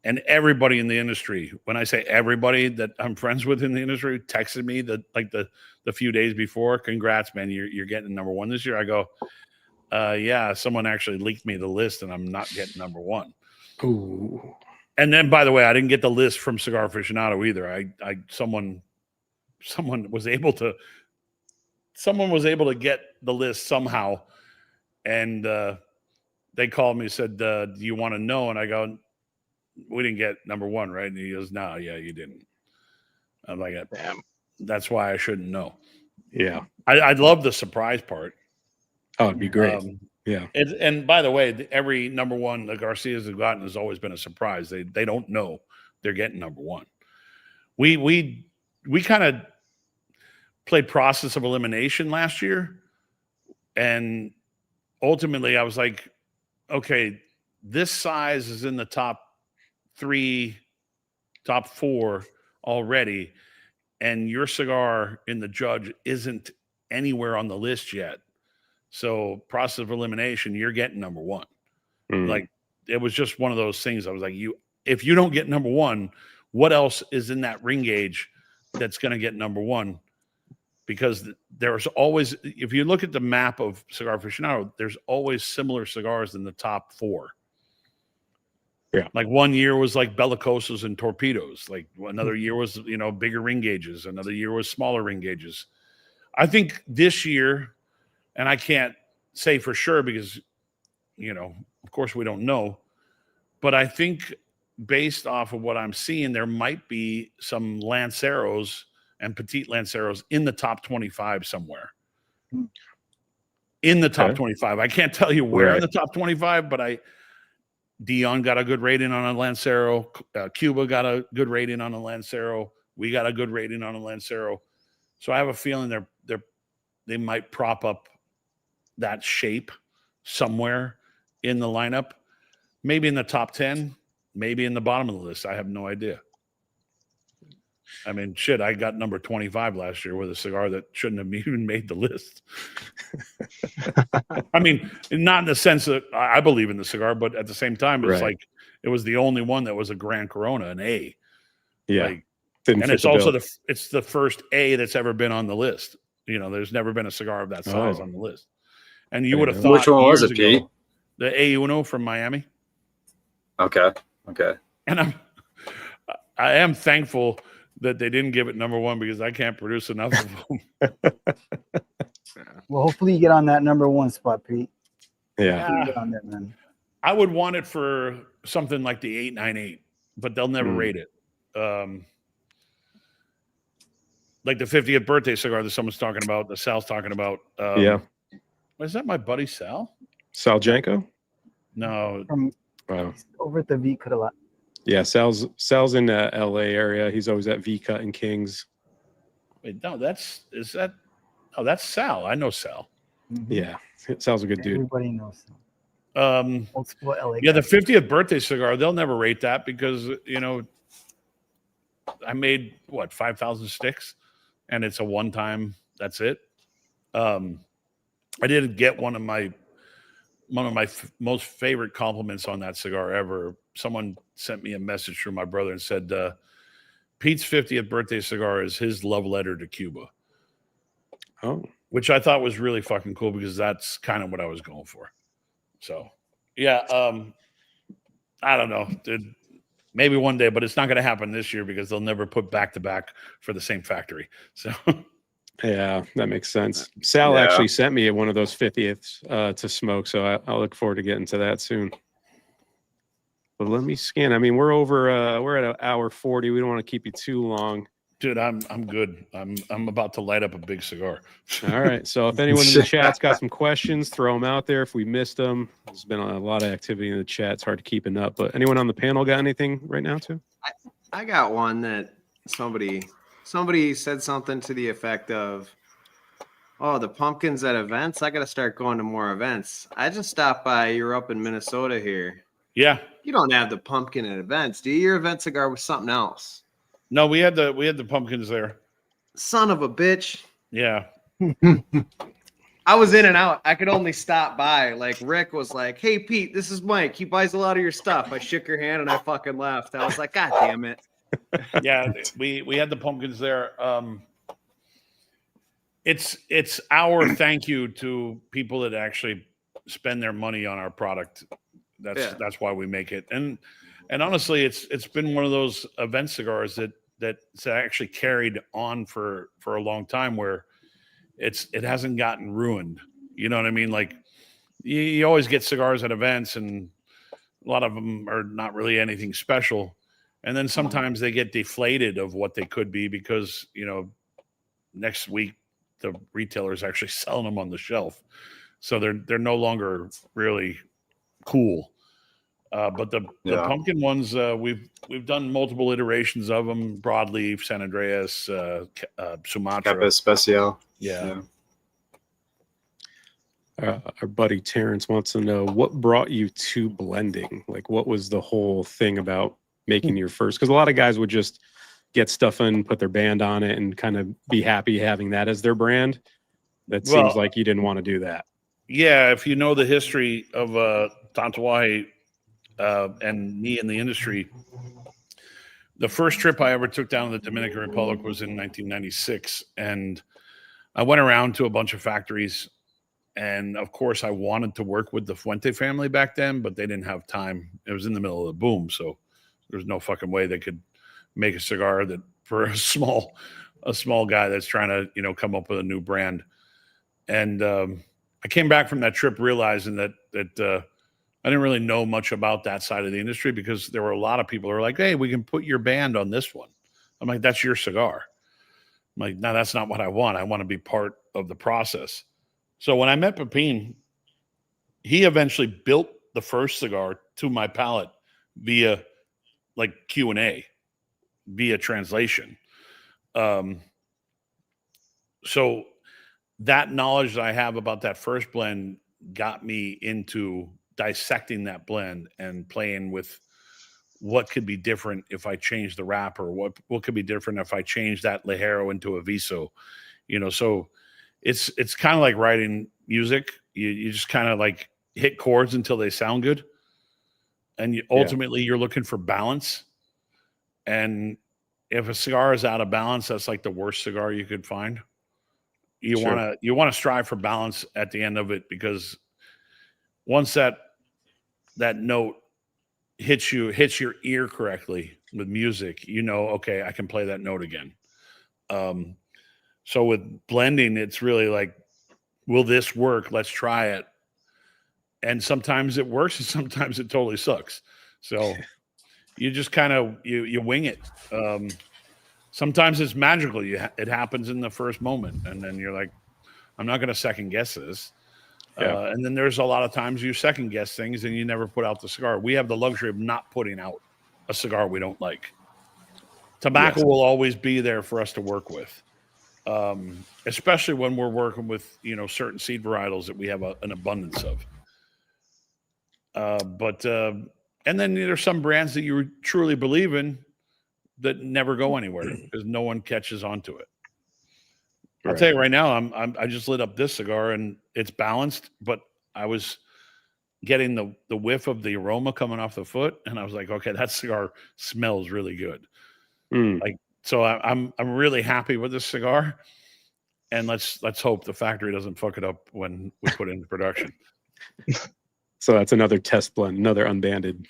And everybody in the industry, when I say everybody that I'm friends with in the industry, texted me the few days before, congrats, man, you're getting number 1 this year. I go, yeah, someone actually leaked me the list, and I'm not getting number 1. Ooh. And then, by the way, I didn't get the list from Cigar Aficionado either. Someone was able to get the list somehow, and they called me and said, do you want to know? And I go, we didn't get number 1, right? And he goes, no, yeah, you didn't. I'm like, damn, that's why I shouldn't know. Yeah. I'd love the surprise part. Oh, it'd be great. Yeah. And by the way, every number 1 the Garcias have gotten has always been a surprise. They don't know they're getting number 1. We kind of played process of elimination last year, and ultimately I was like, okay, this size is in the top 3, top 4 already, and your cigar in the judge isn't anywhere on the list yet. So process of elimination, you're getting number 1. Like, it was just one of those things. I was like, if you don't get number 1, what else is in that ring gauge that's going to get number 1? Because there's always, if you look at the map of Cigar Aficionado, there's always similar cigars in the top 4. Yeah. Like one year was like bellicosas and torpedoes. Like another year was, bigger ring gauges. Another year was smaller ring gauges. I think this year, and I can't say for sure because, of course we don't know, but I think based off of what I'm seeing, there might be some Lanceros and petite Lanceros in the top 25 somewhere. In the top 25. I can't tell you where in the top 25, but Dion got a good rating on a Lancero. Cuba got a good rating on a Lancero. We got a good rating on a Lancero. So I have a feeling they might prop up that shape somewhere in the lineup. Maybe in the top 10, maybe in the bottom of the list. I have no idea. I mean, shit, I got number 25 last year with a cigar that shouldn't have even made the list. I mean, not in the sense that I believe in the cigar, but at the same time, it's like it was the only one that was a Grand Corona, an A. Yeah. And it's also it's the first A that's ever been on the list. There's never been a cigar of that size on the list. And you would have thought, which one was it, Pete? The A1 from Miami. Okay. And I am thankful that they didn't give it number 1 because I can't produce enough of them. Well, hopefully you get on that number 1 spot, Pete. Yeah. Get on that, man. I would want it for something like the 898, but they'll never rate it. Like the 50th birthday cigar that someone's talking about, that Sal's talking about. Is that my buddy Sal? Sal Janko? No. Over at the V Cut a lot. Yeah, Sal's in the LA area. He's always at V Cut and Kings. Wait, no, that's Sal. I know Sal. Mm-hmm. Yeah, Sal's a good dude. Everybody knows Sal. Old school LA the 50th birthday cigar, they'll never rate that because, I made 5,000 sticks and it's a one-time, that's it. I did get one of my most favorite compliments on that cigar ever someone sent me a message from my brother and said, Pete's 50th birthday cigar is his love letter to Cuba. Oh, which I thought was really fucking cool because that's kind of what I was going for. So, yeah, I don't know, dude. Maybe one day, but it's not going to happen this year because they'll never put back to back for the same factory. So, yeah, that makes sense. Sal actually sent me one of those 50th to smoke, so I look forward to getting to that soon. But let me scan. I mean, we're at an hour 40. We don't want to keep you too long. Dude, I'm good. I'm about to light up a big cigar. All right. So if anyone in the chat's got some questions, throw them out there. If we missed them, there's been a lot of activity in the chat. It's hard to keep it up. But anyone on the panel got anything right now too? I got one that somebody said something to the effect of, "Oh, the pumpkins at events. I got to start going to more events." I just stopped by. You're up in Minnesota here. Yeah. You don't have the pumpkin at events, do you? Your event cigar was something else. No, we had the pumpkins there. Son of a bitch. Yeah. I was in and out. I could only stop by. Like Rick was like, "Hey Pete, this is Mike. He buys a lot of your stuff." I shook your hand and I fucking left. I was like, "God damn it." Yeah, we had the pumpkins there. It's our thank you to people that actually spend their money on our product. That's why we make it. And honestly, it's been one of those event cigars that's actually carried on for a long time where it hasn't gotten ruined. You know what I mean? Like you always get cigars at events and a lot of them are not really anything special. And then sometimes they get deflated of what they could be because, next week the retailer's actually selling them on the shelf. So they're no longer really cool. But the pumpkin ones, we've done multiple iterations of them: broadleaf, San Andreas, Sumatra, Capa Especial. Yeah. Our buddy Terrence wants to know what brought you to blending. Like, what was the whole thing about making your first? Because a lot of guys would just get stuff in, put their band on it, and kind of be happy having that as their brand. That seems like you didn't want to do that. Yeah, if you know the history of Tatuaje and me in the industry, the first trip I ever took down to the Dominican Republic was in 1996, and I went around to a bunch of factories, and of course I wanted to work with the Fuente family back then, but they didn't have time. It was in the middle of the boom, so there's no fucking way they could make a cigar that for a small guy that's trying to come up with a new brand. And I came back from that trip realizing that I didn't really know much about that side of the industry because there were a lot of people who were like, "Hey, we can put your band on this one." I'm like, "That's your cigar." I'm like, "No, that's not what I want. I want to be part of the process." So when I met Pepin, he eventually built the first cigar to my palate via like Q&A, via translation. So that knowledge that I have about that first blend got me into dissecting that blend and playing with what could be different if I change the wrapper, what could be different if I change that Ligero into a Viso, so it's kind of like writing music. You just kind of like hit chords until they sound good. And ultimately you're looking for balance. And if a cigar is out of balance, that's like the worst cigar you could find. You want to strive for balance at the end of it, because once that note hits your ear correctly with music, okay, I can play that note again. So with blending, it's really like, will this work? Let's try it. And sometimes it works and sometimes it totally sucks. So you just kind of, you wing it. Sometimes it's magical. It happens in the first moment. And then you're like, I'm not going to second guess this. Yeah. And then there's a lot of times you second guess things and you never put out the cigar. We have the luxury of not putting out a cigar we don't like. Tobacco will always be there for us to work with. Especially when we're working with, certain seed varietals that we have an abundance of. And then there's some brands that you truly believe in that never go anywhere because no one catches on to it. I'll tell you right now, I just lit up this cigar and it's balanced, but I was getting the whiff of the aroma coming off the foot, and I was like, okay, that cigar smells really good. Like, so I'm really happy with this cigar, and let's hope the factory doesn't fuck it up when we put it into production. So that's another test blend, another unbanded.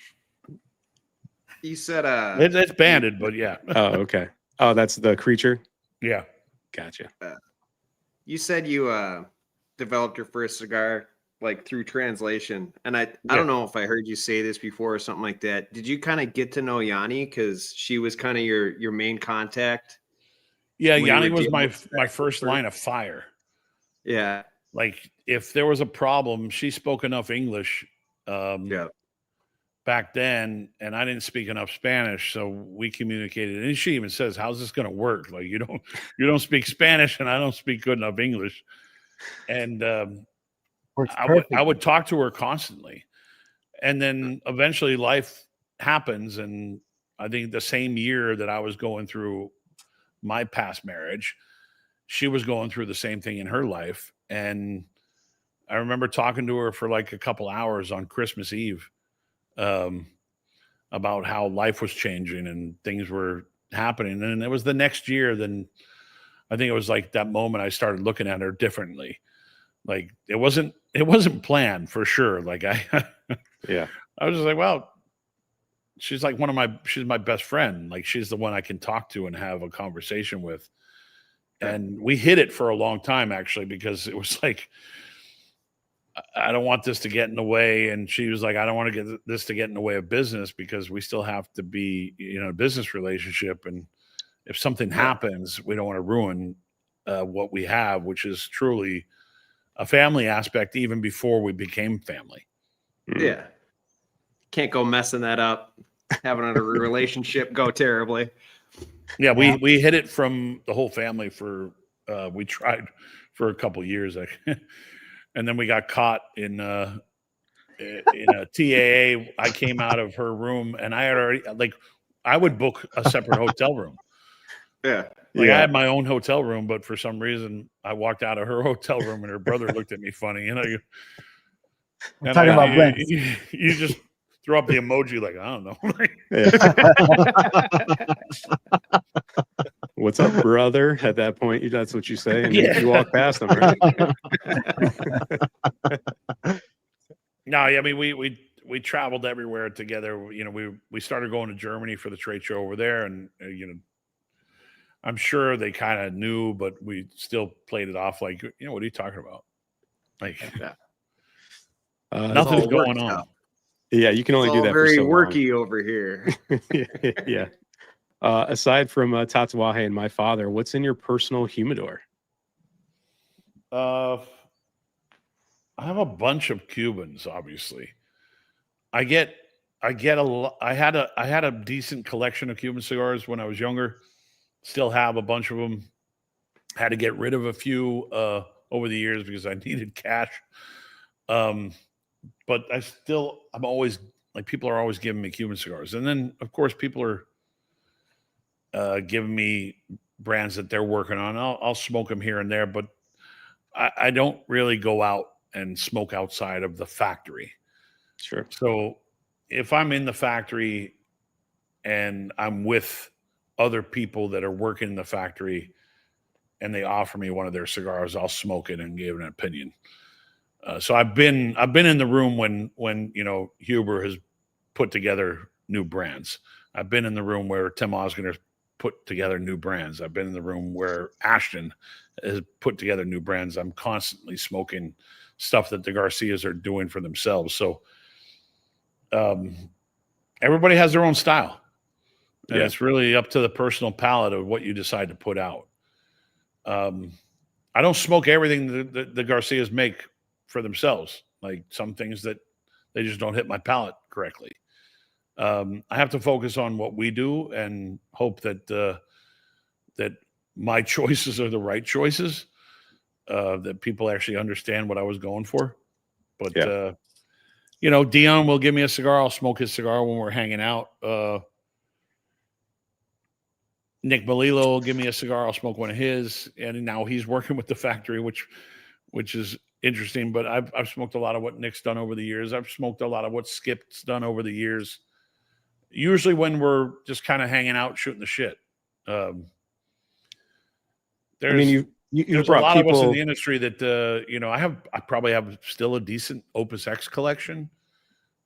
You said it's banded, but yeah. Oh, okay. Oh, that's the creature. Yeah, gotcha. You said you developed your first cigar like through translation, and I don't know if I heard you say this before or something like that. Did you kind of get to know Yanni because she was kind of your main contact? Yeah, Yanni was my first line of fire. Yeah, like if there was a problem, she spoke enough English back then, and I didn't speak enough Spanish, so we communicated. And she even says, "How's this going to work? Like you don't speak Spanish, and I don't speak good enough English." And I would talk to her constantly, and then eventually life happens, and I think the same year that I was going through my past marriage, she was going through the same thing in her life. And I remember talking to her for like a couple hours on Christmas Eve about how life was changing and things were happening. And it was the next year, then I think it was like that moment I started looking at her differently. Like it wasn't planned for sure. Like I was just like, well, she's like she's my best friend. Like she's the one I can talk to and have a conversation with. And we hid it for a long time, actually, because it was like, I don't want this to get in the way. And she was like, I don't want to get this to get in the way of business because we still have to be, a business relationship. And if something happens, we don't want to ruin what we have, which is truly a family aspect, even before we became family. Yeah. Can't go messing that up, having a relationship go terribly. Yeah, we hid it from the whole family we tried for a couple years, and then we got caught in a TAA. I came out of her room, and I had already I would book a separate hotel room. Yeah, I had my own hotel room, but for some reason I walked out of her hotel room, and her brother looked at me funny. We're talking about Brent. You just throw up the emoji like, I don't know. What's up, brother? At that point, that's what you say, and you walk past them, right? No, I mean we traveled everywhere together. We started going to Germany for the trade show over there, and I'm sure they kind of knew, but we still played it off like, what are you talking about? Like, nothing's going on. Yeah, you can only do that very for so worky long. over here. Yeah. Aside from Tatuaje and my father, what's in your personal humidor? I have a bunch of Cubans, obviously. I get a lot. I had a decent collection of Cuban cigars when I was younger. Still have a bunch of them. Had to get rid of a few over the years because I needed cash. But I'm always like, people are always giving me Cuban cigars. And then of course people are giving me brands that they're working on. I'll smoke them here and there, but I don't really go out and smoke outside of the factory. Sure. So if I'm in the factory and I'm with other people that are working in the factory and they offer me one of their cigars, I'll smoke it and give an opinion. So I've been in the room when Huber has put together new brands. I've been in the room where Tim Osgood put together new brands. I've been in the room where Ashton has put together new brands. I'm constantly smoking stuff that the Garcias are doing for themselves. So everybody has their own style. And it's really up to the personal palate of what you decide to put out. I don't smoke everything that the Garcias make for themselves. Like some things that they just don't hit my palate correctly. I have to focus on what we do and hope that that my choices are the right choices, that people actually understand what I was going for. But Dion will give me a cigar. I'll smoke his cigar when we're hanging out. Nick Melillo will give me a cigar. I'll smoke one of his. And now he's working with the factory, which is interesting, but I've smoked a lot of what Nick's done over the years. I've smoked a lot of what Skip's done over the years. Usually when we're just kind of hanging out, shooting the shit. There's you've a brought lot people of us in the industry that I probably have still a decent Opus X collection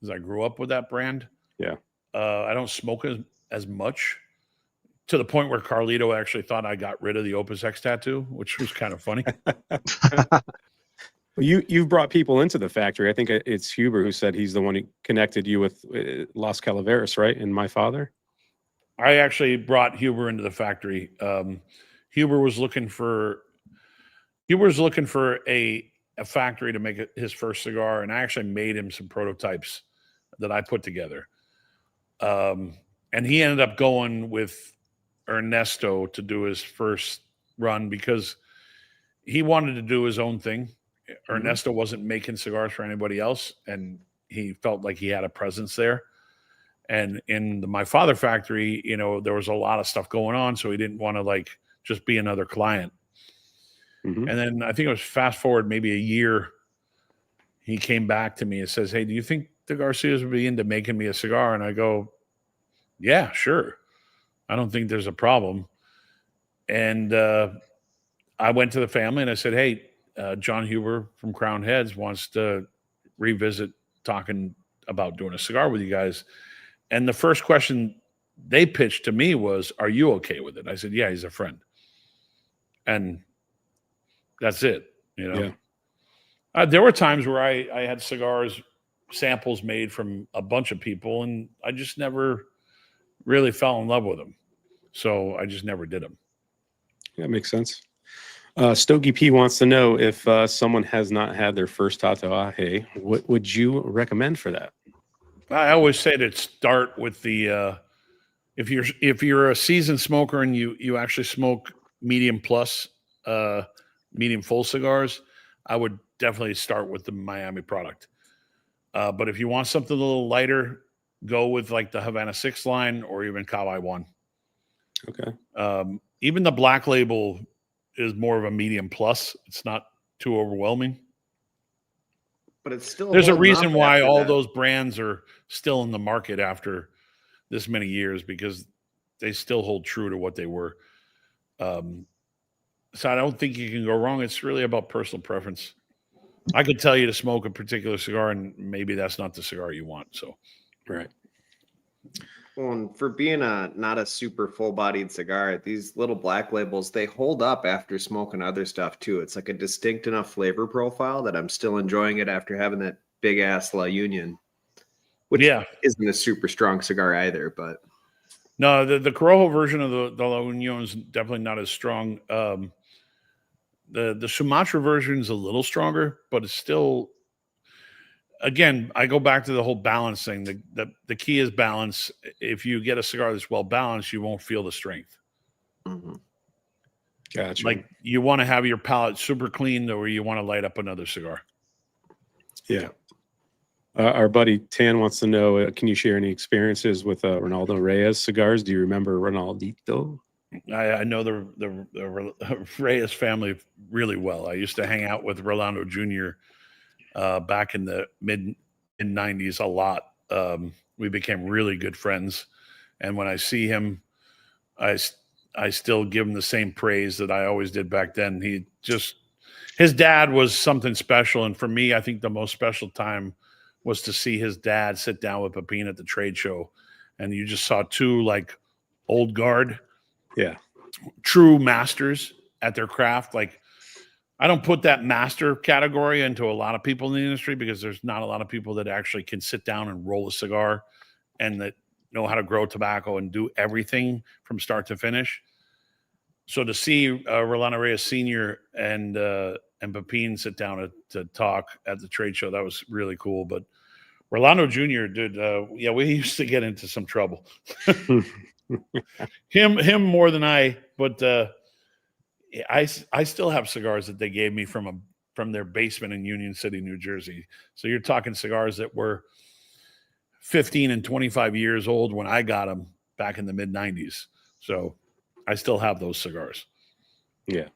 because I grew up with that brand. Yeah. I don't smoke as much, to the point where Carlito actually thought I got rid of the Opus X tattoo, which was kind of funny. You've brought people into the factory. I think it's Huber who said he's the one who connected you with Las Calaveras, right? And My Father. I actually brought Huber into the factory. Huber was looking for a factory to make his first cigar, and I actually made him some prototypes that I put together. And he ended up going with Ernesto to do his first run because he wanted to do his own thing. Ernesto wasn't making cigars for anybody else, and he felt like he had a presence there. And in the My Father factory, there was a lot of stuff going on, so he didn't want to just be another client. And then I think it was fast forward maybe a year, he came back to me and says, "Hey, do you think the Garcias would be into making me a cigar?" And I go, "Yeah, sure. I don't think there's a problem." And I went to the family and I said, "Hey, John Huber from Crown Heads wants to revisit talking about doing a cigar with you guys." And the first question they pitched to me was, "Are you okay with it?" I said, "Yeah, he's a friend." And that's it. Yeah. There were times where I had cigars samples made from a bunch of people, and I just never really fell in love with them. So I just never did them. Yeah, makes sense. Stogie P wants to know if someone has not had their first Tatuaje, what would you recommend for that? I always say to start with the if you're a seasoned smoker and you actually smoke medium plus, medium full cigars, I would definitely start with the Miami product. But if you want something a little lighter, go with the Havana 6 line or even Kawai 1. Okay. Even the Black Label is more of a medium plus. It's not too overwhelming. But it's still there's a holding reason up why after all that. those brands are still in the market after this many years, because they still hold true to what they were. So I don't think you can go wrong. It's really about personal preference. I could tell you to smoke a particular cigar, and maybe that's not the cigar you want. So, right. Well, and for being not a super full-bodied cigar, these little Black Labels, they hold up after smoking other stuff too. It's like a distinct enough flavor profile that I'm still enjoying it after having that big ass La Union, which isn't a super strong cigar either. But no, the Corojo version of the La Union is definitely not as strong. The Sumatra version is a little stronger, but it's still. Again, I go back to the whole balance thing. The key is balance. If you get a cigar that's well balanced, you won't feel the strength. Gotcha. Like you want to have your palate super clean, or you want to light up another cigar. Yeah. Our buddy Tan wants to know, can you share any experiences with Ronaldo Reyes cigars? Do you remember Ronaldito? I know the Reyes family really well. I used to hang out with Rolando Jr. Back in the mid-90s a lot. We became really good friends. And when I see him, I still give him the same praise that I always did back then. His dad was something special. And for me, I think the most special time was to see his dad sit down with Pepin at the trade show. And you just saw two old guard, true masters at their craft. I don't put that master category into a lot of people in the industry because there's not a lot of people that actually can sit down and roll a cigar and that know how to grow tobacco and do everything from start to finish. So to see Rolando Reyes Sr. and Pepin sit down to talk at the trade show, that was really cool. But Rolando Jr. did, we used to get into some trouble. him more than I, but I still have cigars that they gave me from their basement in Union City, New Jersey. So you're talking cigars that were 15 and 25 years old when I got them back in the mid-90s. So I still have those cigars. Yeah.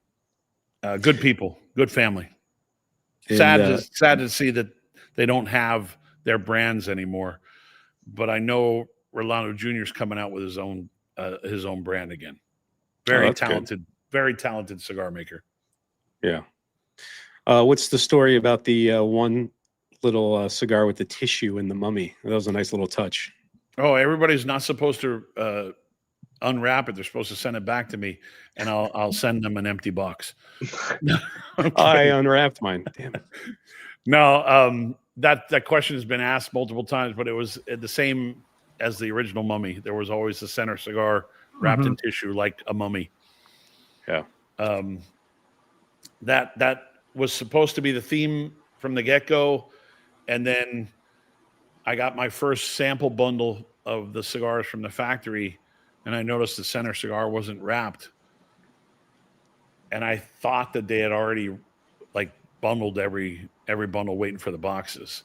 Good people, good family. Sad to see that they don't have their brands anymore. But I know Rolando Jr. is coming out with his own brand again. Very talented cigar maker. Yeah. What's the story about the one little cigar with the tissue in the mummy? That was a nice little touch. Oh, everybody's not supposed to unwrap it. They're supposed to send it back to me, and I'll send them an empty box. I unwrapped mine. Damn it. No, that question has been asked multiple times, but it was the same as the original mummy. There was always the center cigar wrapped in tissue like a mummy. Yeah. That was supposed to be the theme from the get-go, and then I got my first sample bundle of the cigars from the factory, and I noticed the center cigar wasn't wrapped. And I thought that they had already bundled every bundle waiting for the boxes.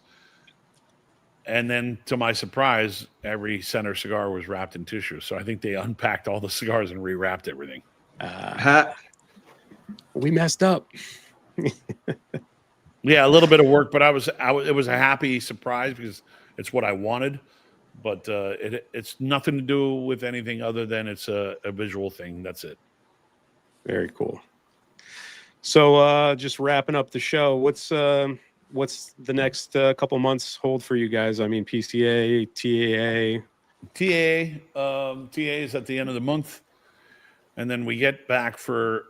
And then to my surprise, every center cigar was wrapped in tissue. So I think they unpacked all the cigars and rewrapped everything. We messed up. Yeah, a little bit of work, but it was a happy surprise because it's what I wanted. But it's nothing to do with anything other than it's a visual thing. That's it. Very cool. So just wrapping up the show, what's the next couple months hold for you guys? I mean, PCA, TAA. TAA is at the end of the month, and then we get back for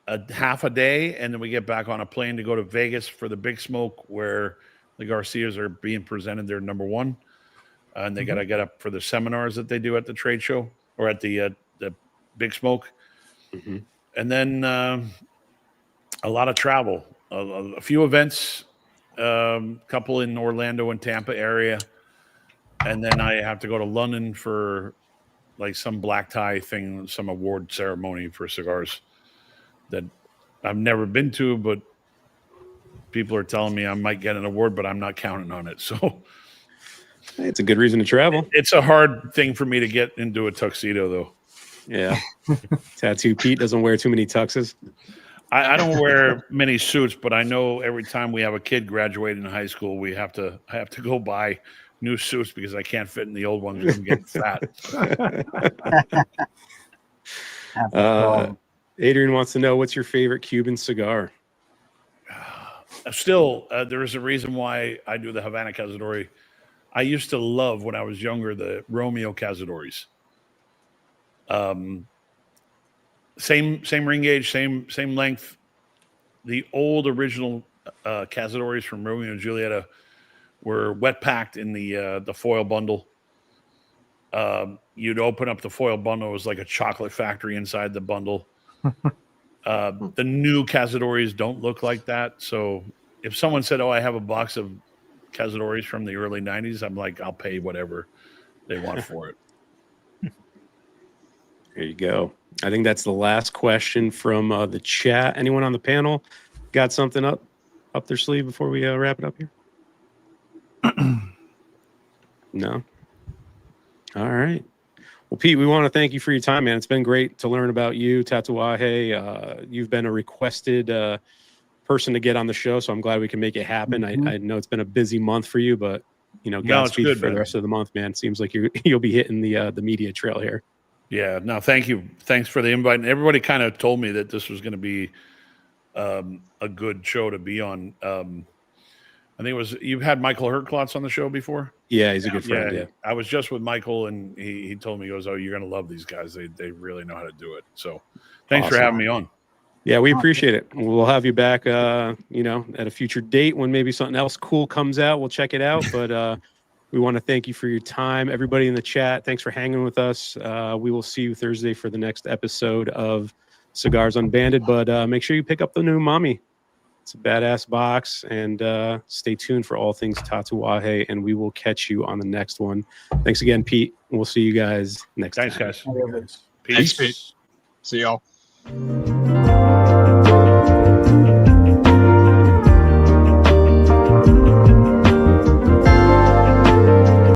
a half a day, and then we get back on a plane to go to Vegas for the Big Smoke, where the Garcias are being presented their number one, and they got to get up for the seminars that they do at the trade show or at the Big Smoke. And then a lot of travel, a few events, couple in Orlando and Tampa area. And then I have to go to London for some black tie thing, some award ceremony for cigars that I've never been to, but people are telling me I might get an award, but I'm not counting on it. So it's a good reason to travel. It's a hard thing for me to get into a tuxedo, though. Yeah. Tattoo Pete doesn't wear too many tuxes. I don't wear many suits, but I know every time we have a kid graduating high school, I have to go buy new suits because I can't fit in the old ones because I'm getting fat. Adrian wants to know, what's your favorite Cuban cigar? Still, there is a reason why I do the Havana Cazadores. I used to love, when I was younger, the Romeo Cazadores. Same ring gauge, same length. The old original Cazadores from Romeo and Julieta were wet packed in the foil bundle. You'd open up the foil bundle, it was like a chocolate factory inside the bundle. The new Cazadores don't look like that. So if someone said, "Oh, I have a box of Cazadores from the early 90s," I'm like, I'll pay whatever they want for it. There you go. I think that's the last question from the chat. Anyone on the panel got something up their sleeve before we wrap it up here? No? All right. Well, Pete, we want to thank you for your time, man. It's been great to learn about you, Tatuaje. You've been a requested person to get on the show, so I'm glad we can make it happen. I know it's been a busy month for you, but Godspeed for the rest of the month, man. Seems like you'll be hitting the media trail here. Yeah, no, thank you. Thanks for the invite. And everybody kind of told me that this was going to be a good show to be on. I think you've had Michael Herklotz on the show before? Yeah, he's a good friend. Yeah. I was just with Michael, and he told me, he goes, "Oh, you're going to love these guys. They really know how to do it." So thanks for having me on. Yeah, we appreciate it. We'll have you back, at a future date when maybe something else cool comes out. We'll check it out. But we want to thank you for your time. Everybody in the chat, thanks for hanging with us. We will see you Thursday for the next episode of Cigars Unbanded. But make sure you pick up the new Mommy. It's a badass box. And stay tuned for all things Tatuaje. And we will catch you on the next one. Thanks again, Pete. We'll see you guys next time. Thanks, guys. Peace. See y'all.